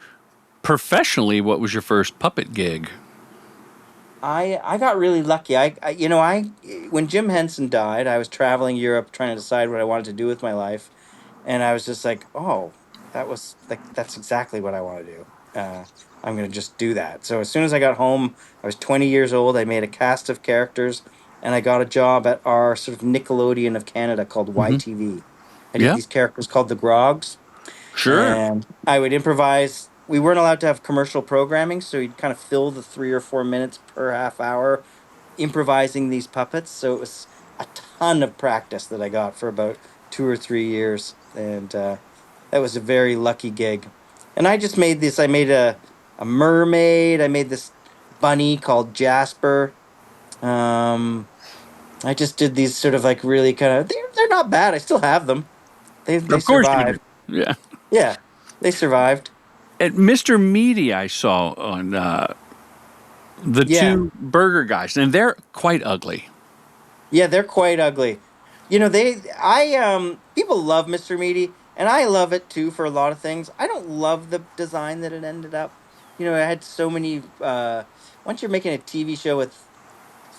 professionally, what was your first puppet gig?
I got really lucky. I when Jim Henson died, I was traveling Europe trying to decide what I wanted to do with my life, and I was just like, oh, that's exactly what I want to do. I'm gonna just do that. So as soon as I got home, I was 20 years old. I made a cast of characters, and I got a job at our sort of Nickelodeon of Canada called
Hmm.
YTV. I did
Yeah.
these characters called the Groggs,
Sure.
and I would improvise. We weren't allowed to have commercial programming, so you'd kind of fill the 3 or 4 minutes per half hour improvising these puppets. So it was a ton of practice that I got for about 2 or 3 years, and that was a very lucky gig. And I just made this. I made a mermaid. I made this bunny called Jasper. Um, I just did these sort of like really kind of. They're not bad. I still have them. They
Of course you do.
survived.
Yeah.
Yeah, they survived.
At Mr. Meaty, I saw on The
Yeah.
two burger guys, and they're quite ugly.
Yeah, they're quite ugly. People love Mr. Meaty, and I love it too for a lot of things. I don't love the design that it ended up. I had so many once you're making a TV show with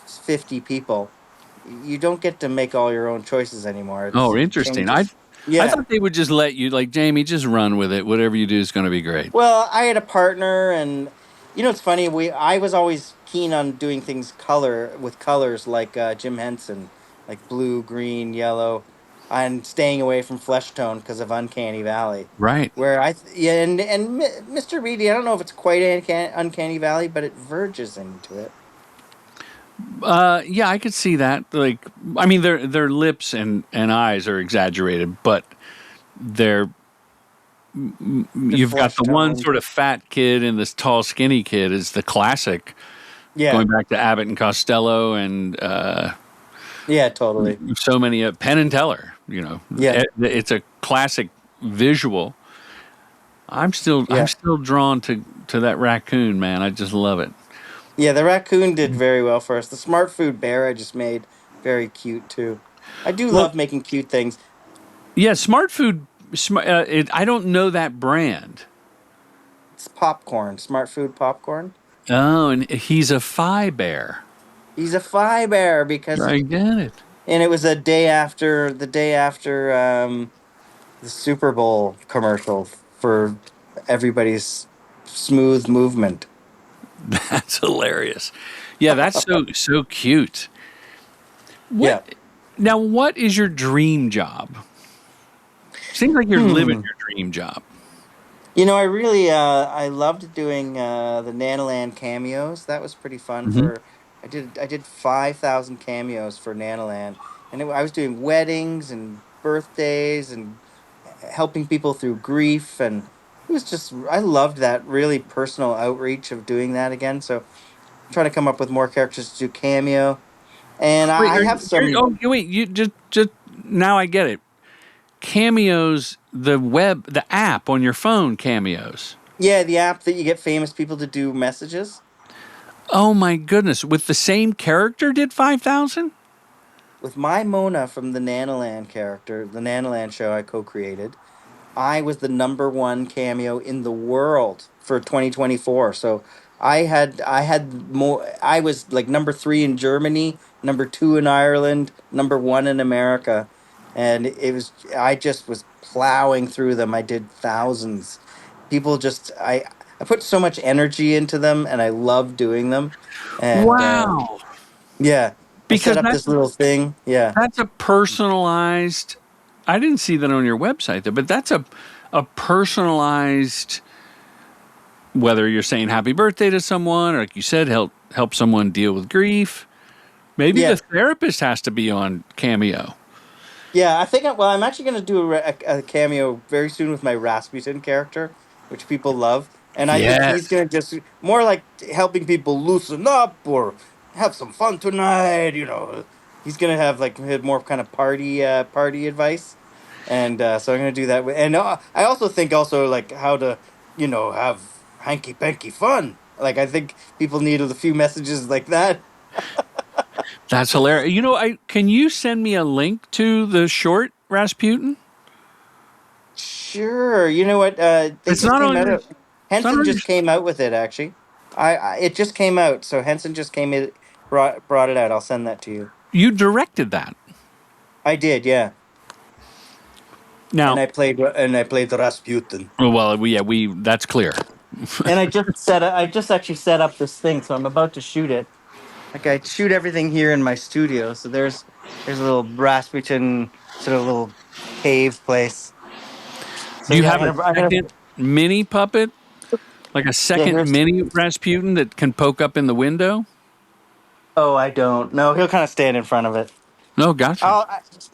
50 people, you don't get to make all your own choices anymore.
Oh,
It
interesting. I
changes.
I
Yeah.
thought they would just let you, like, Jamie, just run with it. Whatever you do is going to be great.
Well, I had a partner, and it's funny. I was always keen on doing things colors like Jim Henson, like blue, green, yellow, and staying away from flesh tone because of Uncanny Valley.
Right.
Where yeah, Mr. Reedy, I don't know if it's quite Uncanny Valley, but it verges into it.
Yeah, I could see that. Like, I mean, their lips and eyes are exaggerated, but they're
The
you've got
flesh
the one
tone.
sort of fat kid and this tall, skinny kid is the classic.
Yeah,
Going back to Abbott and Costello and
yeah, totally.
so many Penn and Teller.
Yeah,
It's a classic visual. I'm
yeah,
still drawn to that raccoon, man. I just love it.
yeah. The raccoon did very well for us. The smart food bear I just made, very cute too. I do
Well,
love making cute things.
yeah, Smart Food. I don't know that brand.
It's popcorn, smart food popcorn.
Oh, and he's a Phi Bear.
He's a Phi Bear because
I get it.
and it was a day after the Super Bowl commercial for everybody's smooth movement.
That's hilarious. Yeah, that's so cute.
Yeah.
What now? What is your dream job? Seems like you're living
Hmm.
your dream job.
I loved doing the Nanalan cameos. That was pretty fun.
Hmm.
I did 5,000 cameos for Nanalan, and I was doing weddings and birthdays and helping people through grief, and it was just I loved that really personal outreach of doing that again. So I'm trying to come up with more characters to do cameo, and
Wait,
I have some.
wait. You just now I get it. Cameos, the app on your phone. Cameos.
Yeah, the app that you get famous people to do messages.
Oh my goodness! With the same character, did 5,000?
With my Mona from the Nanalan character, the Nanalan show I co-created, I was the number one cameo in the world for 2024. So I had more. I was like number three in Germany, number two in Ireland, number one in America, and I just was plowing through them. I did thousands. People just I put so much energy into them, and I love doing them. And
Wow!
yeah, I set
Because
up this little thing. Yeah.
that's a personalized. I didn't see that on your website though, but that's a personalized. Whether you're saying happy birthday to someone, or like you said, help someone deal with grief. Maybe the
Yeah.
therapist has to be on Cameo.
Yeah, I think. Well, I'm actually going to do a cameo very soon with my Rasputin character, which people love, and I think he's
Yes.
going to just more like helping people loosen up or have some fun tonight. He's going to have like more kind of party advice, and so I'm going to do that. And I also think also like how to have hanky panky fun. Like I think people need a few messages like that.
That's hilarious. I can you send me a link to the short Rasputin?
Sure. You know what? They
It's
just
not
came
on
out.
your. It's not
Henson
on your.
just came out with it. Actually, it just came out. So Henson just came in, brought it out. I'll send that to you.
You directed that.
I did, yeah. And
Now,
I played the Rasputin.
well, we that's clear.
And I just actually set up this thing, so I'm about to shoot it. Like I shoot everything here in my studio. So there's a little Rasputin sort of little cave place. So
Do you
yeah,
have a
I'm gonna
second mini puppet, like a
yeah.
second
Here's
mini Rasputin that can poke up in the window?
Oh, I don't. No, he'll kind of stand in front of it.
No, gotcha.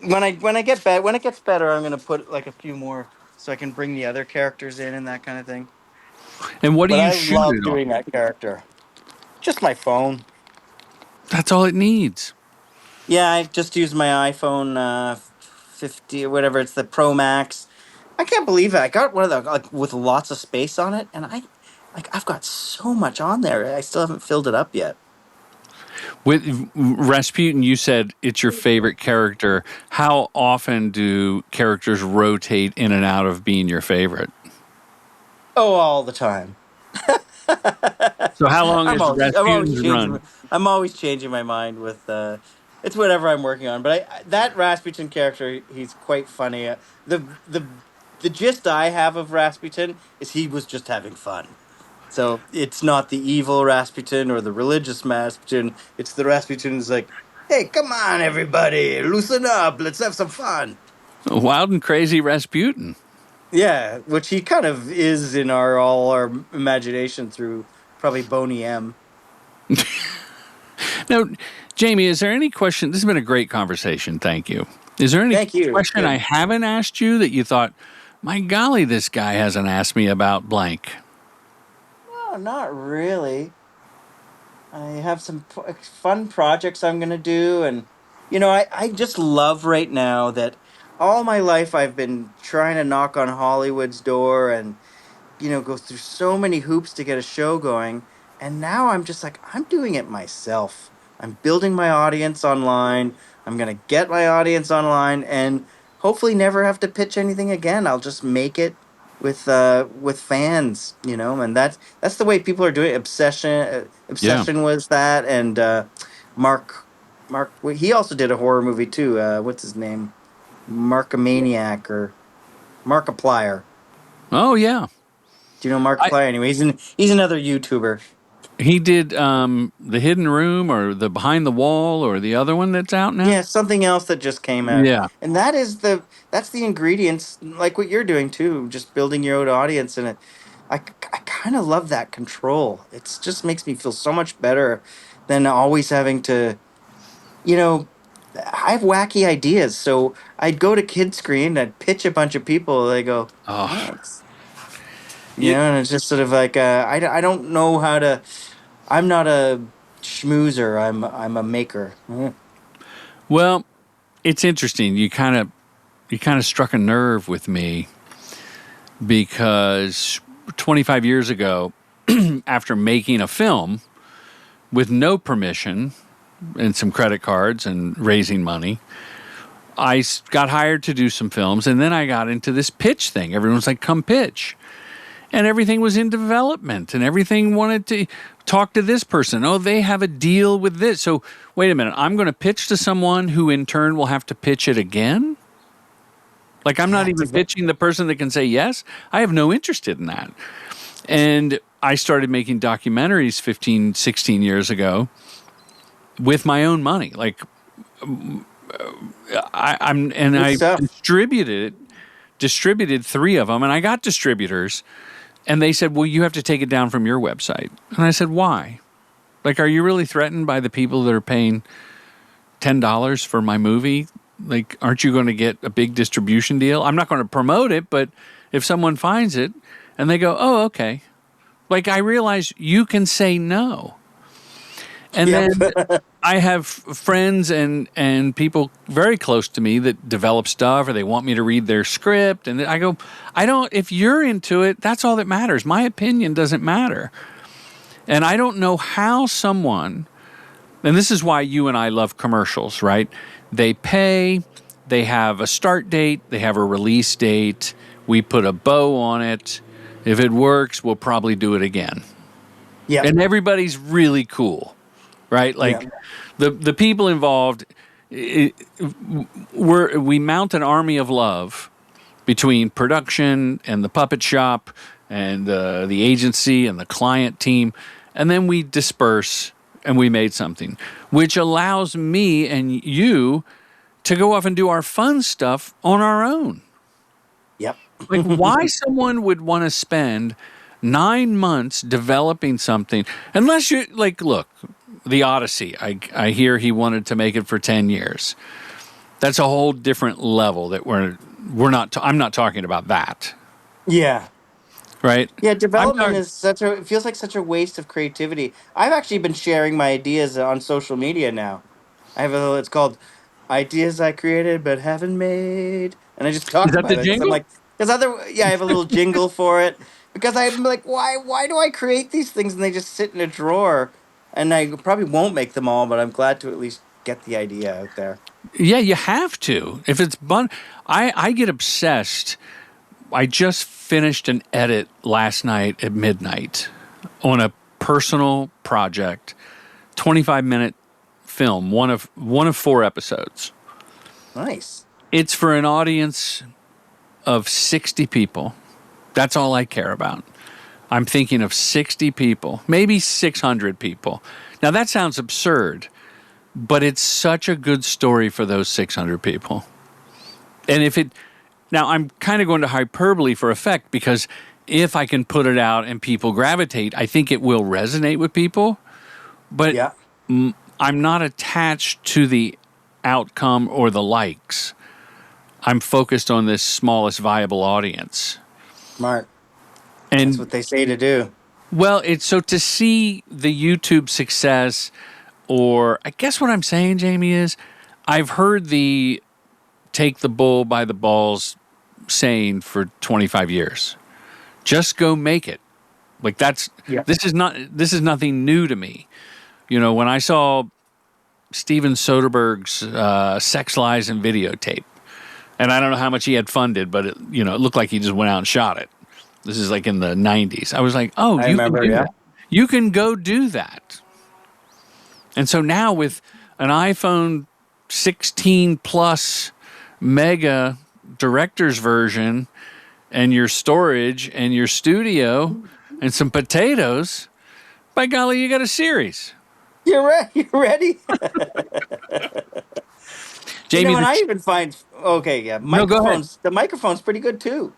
When it gets better, I'm gonna put like a few more so I can bring the other characters in and that kind of thing.
And what do
But
you
I
shoot
love
it on?
doing that character. Just my phone.
That's all it needs.
Yeah, I just use my iPhone 50 or whatever. It's the Pro Max. I can't believe it. I got one of the like with lots of space on it, and like I've got so much on there. I still haven't filled it up yet.
With Rasputin, you said it's your favorite character. How often do characters rotate in and out of being your favorite?
Oh, all the time.
So how long is
I'm always
Rasputin's
changing.
run?
I'm always changing my mind with. It's whatever I'm working on. But that Rasputin character, he's quite funny. The the gist I have of Rasputin is he was just having fun. So it's not the evil Rasputin or the religious Rasputin. It's the Rasputin who's like, "Hey, come on, everybody, loosen up. Let's have some fun."
Wild and crazy Rasputin.
Yeah, which he kind of is in all our imagination through probably Boney M.
Now, Jamie, is there any question? This has been a great conversation. Thank you. Is there any
Thank you. It's
question I
good.
haven't asked you that you thought, my golly, this guy hasn't asked me about blank?
No, not really. I have some fun projects I'm going to do. And, I just love right now that all my life I've been trying to knock on Hollywood's door and, go through so many hoops to get a show going. And now I'm just like, I'm doing it myself. I'm building my audience online. I'm going to get my audience online and hopefully never have to pitch anything again. I'll just make it with fans, and that's the way people are doing it.
Yeah.
Obsession was that, and Mark he also did a horror movie too. What's his name? Markomaniac or Markiplier.
Oh, yeah.
Do you know
I,
Markiplier? Anyway, he's another YouTuber.
he did The Hidden Room or The Behind the Wall or the other one that's out now.
Yeah, something else that just came out.
Yeah.
And that's the ingredients, like what you're doing too, just building your own audience. And I kind of love that control. It just makes me feel so much better than always having to, you know, I have wacky ideas. So I'd go to Kid Screen, I'd pitch a bunch of people. They go,
Oh,
thanks.
you,
And it's just sort of like, I don't know how to, I'm not a schmoozer. I'm a maker.
well, it's interesting. You kind of struck a nerve with me because 25 years ago, after making a film with no permission and some credit cards and raising money, got hired to do some films, and then I got into this pitch thing. Everyone's like, come pitch. And everything was in development, and everything wanted to talk to this person. Oh, they have a deal with this. So, wait a minute. I'm going to pitch to someone who in turn will have to pitch it again? Like, I'm not
Yeah,
even pitching the person that can say yes. I have no interest in that. And I started making documentaries 15, 16 years ago with my own money. Like,
good
I
stuff.
distributed three of them, and I got distributors, and they said, well, you have to take it down from your website. And I said, why? Like, are you really threatened by the people that are paying $10 for my movie? Like, aren't you going to get a big distribution deal? I'm not going to promote it, but if someone finds it and they go, oh, okay. Like, I realize you can say no. And
Yep.
then I have friends and people very close to me that develop stuff or they want me to read their script. And I go, if you're into it, that's all that matters. My opinion doesn't matter. And I don't know how someone, and this is why you and I love commercials, right? They pay, they have a start date, they have a release date. We put a bow on it. If it works, we'll probably do it again.
Yep.
And everybody's really cool. Right, like the people involved, we mount an army of love between production and the puppet shop and the agency and the client team, and then we disperse and we made something, which allows me and you to go off and do our fun stuff on our own.
Yep.
Like, why someone would want to spend 9 months developing something, unless you like, look. The Odyssey. I hear he wanted to make it for 10 years. That's a whole different level that we're not. I'm not talking about that,
Yeah.
right?
Yeah.
I'm
Development
talking.
is it feels like such a waste of creativity. I've actually been sharing my ideas on social media now. It's called Ideas I Created But Haven't Made. And I just
Is
talk
that the
about it. Cause I'm
jingle?
like, I have a little jingle for it. because I'm like, why do I create these things and they just sit in a drawer? And I probably won't make them all, but I'm glad to at least get the idea out there.
Yeah, you have to. If it's I get obsessed. I just finished an edit last night at midnight on a personal project, 25-minute film, one of 4 episodes.
Nice.
It's for an audience of 60 people. That's all I care about. I'm thinking of 60 people, maybe 600 people. Now that sounds absurd, but it's such a good story for those 600 people. And now I'm kind of going to hyperbole for effect, because if I can put it out and people gravitate, I think it will resonate with people. But
Yeah.
I'm not attached to the outcome or the likes. I'm focused on this smallest viable audience.
Smart.
And
That's what they say to do.
well, it's so to see the YouTube success, or I guess what I'm saying, Jamie, is I've heard the take the bull by the balls saying for 25 years. Just go make it. Like this is nothing new to me. You know, when I saw Steven Soderbergh's Sex, Lies, and Videotape, and I don't know how much he had funded, but it looked like he just went out and shot it. This is like in the 90s. I was like, oh,
I
you
remember,
can do
yeah.
that. You can go do that. And so now with an iPhone 16 plus mega director's version and your storage and your studio and some potatoes, by golly, you got a series.
You're ready?
Jamie,
And I even find, okay, yeah,
No, go ahead.
the microphone's pretty good too.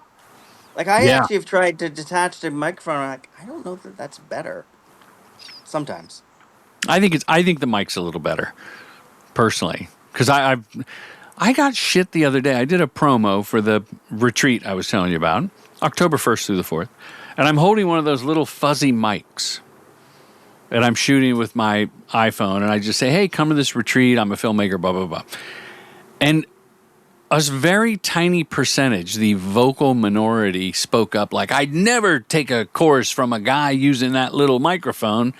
Like, I
Yeah.
actually have tried to detach the microphone. I'm like, I don't know that that's better. Sometimes.
I think the mic's a little better, personally, because I got shit the other day. I did a promo for the retreat I was telling you about, October 1st through the 4th, and I'm holding one of those little fuzzy mics, and I'm shooting with my iPhone, and I just say, hey, come to this retreat. I'm a filmmaker, blah, blah, blah. And a very tiny percentage, the vocal minority, spoke up like, I'd never take a course from a guy using that little microphone.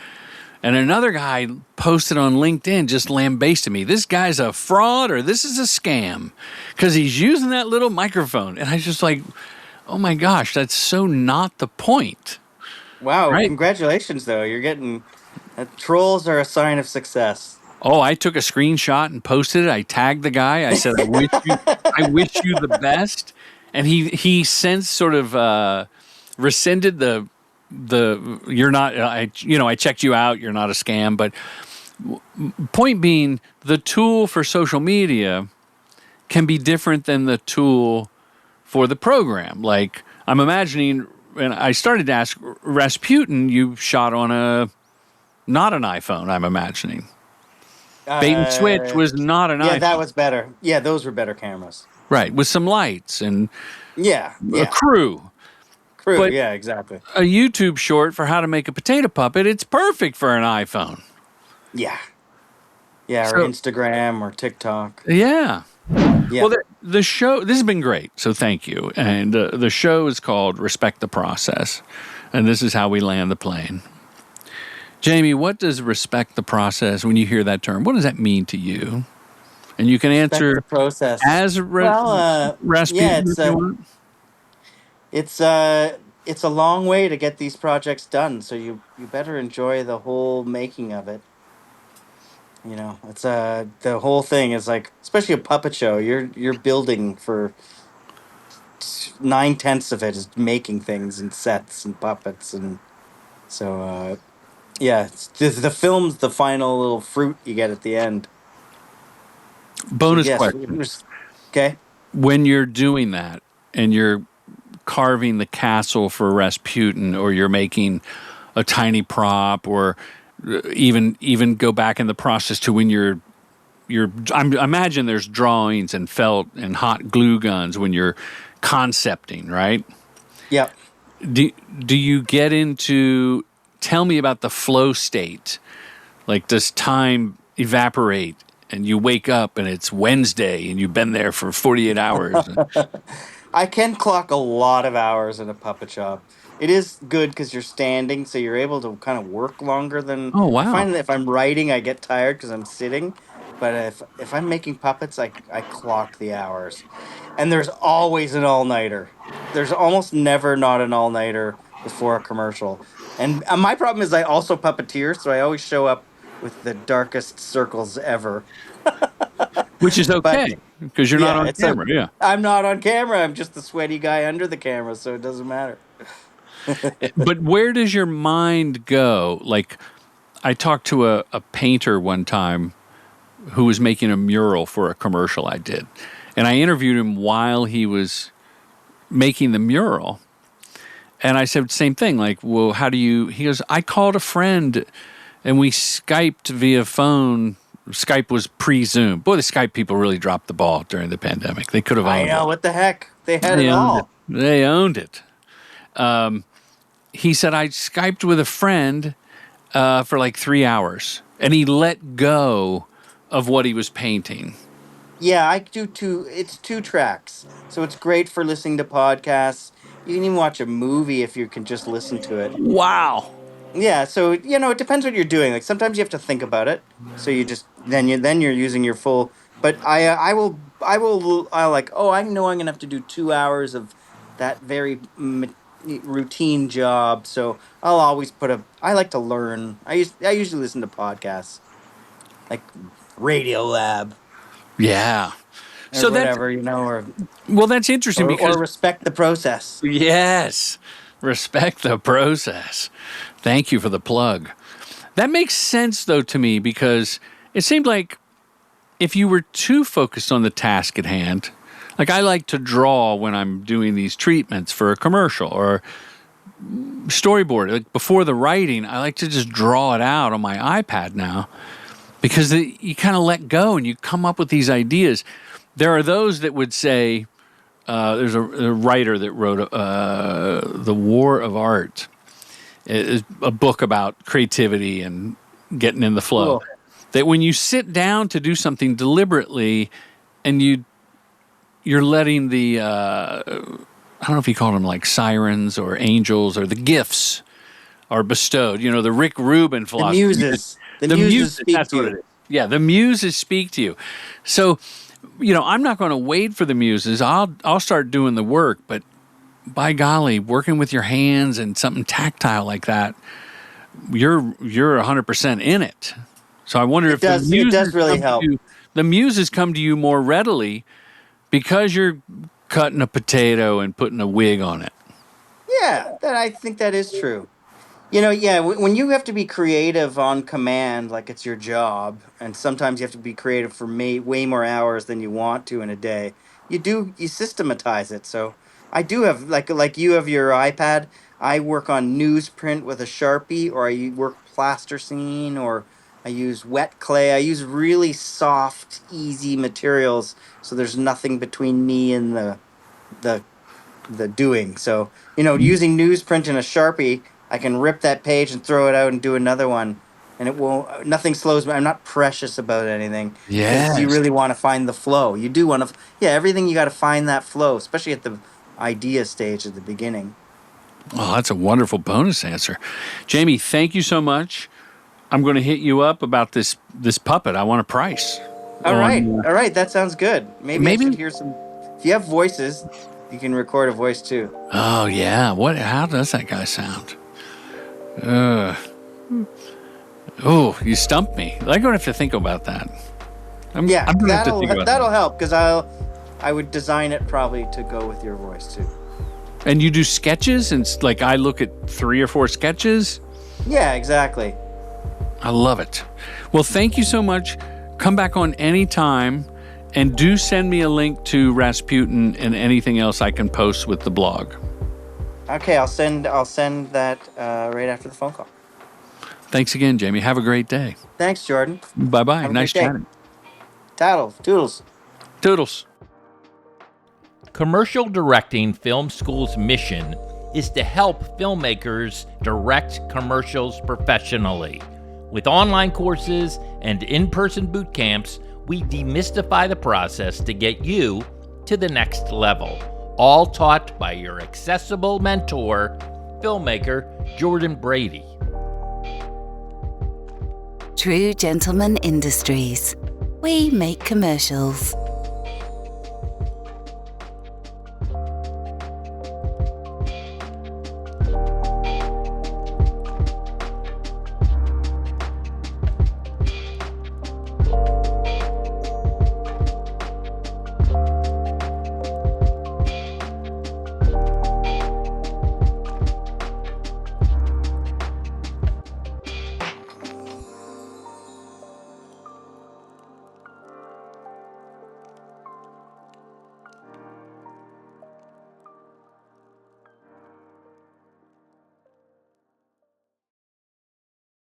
And another guy posted on LinkedIn, just lambasted me. This guy's a fraud, or this is a scam because he's using that little microphone. And I was just like, oh my gosh, that's so not the point.
Wow.
Right?
Congratulations, though. You're getting... trolls are a sign of success.
Oh, I took a screenshot and posted it. I tagged the guy. I said, I wish you the best. And he since sort of rescinded the you're not, I checked you out. You're not a scam. But point being, the tool for social media can be different than the tool for the program. Like, I'm imagining, and I started to ask, Rasputin, you shot on not an iPhone, I'm imagining. Bait and Switch was not an iPhone.
Yeah, that was better. Yeah, those were better cameras.
Right, with some lights and
Yeah.
a crew. But
yeah, exactly.
A YouTube short for how to make a potato puppet, it's perfect for an iPhone.
Yeah. Yeah, or Instagram or TikTok.
Yeah.
Yeah.
Well, the show, this has been great, so thank you. And the show is called Respect the Process, and this is how we land the plane. Jamie, what does respect the process, when you hear that term, what does that mean to you? And you can answer
the process
as Rasputin if you want.
It's a long way to get these projects done, so you better enjoy the whole making of it. You know, it's the whole thing is like, especially a puppet show, you're building for 9/10 of it is making things and sets and puppets, and so yeah, the film's the final little fruit you get at the end.
Bonus
So, yes,
question.
Okay.
When you're doing that and you're carving the castle for Rasputin, or you're making a tiny prop, or even go back in the process to when I imagine there's drawings and felt and hot glue guns when you're concepting, right?
Yep.
Do you get into, tell me about the flow state? Like, does time evaporate and you wake up and it's Wednesday and you've been there for 48 hours?
I can clock a lot of hours in a puppet shop. It is good because you're standing, so you're able to kind of work longer than.
Oh,
I
wow.
find that if I'm writing, I get tired because I'm sitting. But if I'm making puppets, I clock the hours, and there's always an all nighter. There's almost never not an all nighter before a commercial. And my problem is I also puppeteer, so I always show up with the darkest circles ever.
Which is
But
okay because you're not
yeah,
on
it's
camera. Yeah.
I'm not on camera. I'm just the sweaty guy under the camera, so it doesn't matter.
But where does your mind go? Like, I talked to a painter one time who was making a mural for a commercial I did. And I interviewed him while he was making the mural. And I said, same thing, like, well, how do you, he goes, I called a friend and we Skyped via phone. Skype was pre-Zoom. Boy, the Skype people really dropped the ball during the pandemic. They could have
I
owned
know,
it.
what the heck? They had
They
it
owned
all.
it. They owned it. He said, I Skyped with a friend for like 3 hours. And he let go of what he was painting.
Yeah, I do too. It's 2 tracks. So it's great for listening to podcasts. You can even watch a movie if you can just listen to it.
Wow.
Yeah, so it depends what you're doing. Like sometimes you have to think about it. So you just then you're using your full. But I like, oh, I know I'm gonna have to do 2 hours of that very routine job. So I'll always I like to learn. I usually listen to podcasts like Radio Lab
Yeah.
or
So that's,
whatever, or
well, that's interesting because,
respect the process.
yes, respect the process. Thank you for the plug. That makes sense, though, to me, because it seemed like if you were too focused on the task at hand, like I like to draw when I'm doing these treatments for a commercial or storyboard. Like before the writing, I like to just draw it out on my iPad now because you kind of let go and you come up with these ideas. There are those that would say, there's a writer that wrote The War of Art. It's a book about creativity and getting in the flow.
Cool.
That when you sit down to do something deliberately and you're letting the, I don't know if he called them like sirens or angels or the gifts are bestowed. The Rick Rubin
The
philosophy.
muses. The muses speak
that's
to
what
you.
it is. Yeah, the muses speak to you. So, I'm not going to wait for the muses. I'll start doing the work, but by golly, working with your hands and something tactile like that, you're 100% in it. So I wonder if the muses
it does really help.
The muses come to you more readily because you're cutting a potato and putting a wig on it.
Yeah, I think that is true. When you have to be creative on command, like it's your job, and sometimes you have to be creative for way more hours than you want to in a day, you systematize it. So I do have, like you have your iPad, I work on newsprint with a Sharpie, or I work plasticine, or I use wet clay. I use really soft, easy materials, so there's nothing between me and the doing. So, using newsprint and a Sharpie, I can rip that page and throw it out and do another one. And nothing slows me. I'm not precious about anything. Because you
Yes.
really want to find the flow. You do want to, everything you got to find that flow, especially at the idea stage at the beginning.
Oh, that's a wonderful bonus answer. Jamie, thank you so much. I'm going to hit you up about this puppet. I want a price.
All right. That sounds good. Maybe I should hear some. If you have voices, you can record a voice too.
Oh, yeah. How does that guy sound? You stumped me. I'm going to have to think about that. I'm gonna have to think about
that'll help because I would design it probably to go with your voice too.
And you do sketches, and like I look at 3 or 4 sketches.
Yeah, exactly.
I love it. Well, thank you so much. Come back on any time, and do send me a link to Rasputin and anything else I can post with the blog.
Okay, I'll send that right after the phone call.
Thanks again, Jamie. Have a great day.
Thanks, Jordan.
Bye-bye.
Have a
Nice
great day.
chatting.
Toodles.
Toodles.
Commercial Directing Film School's mission is to help filmmakers direct commercials professionally. With online courses and in-person boot camps, we demystify the process to get you to the next level, all taught by your accessible mentor, filmmaker Jordan Brady.
True Gentleman Industries. We make commercials.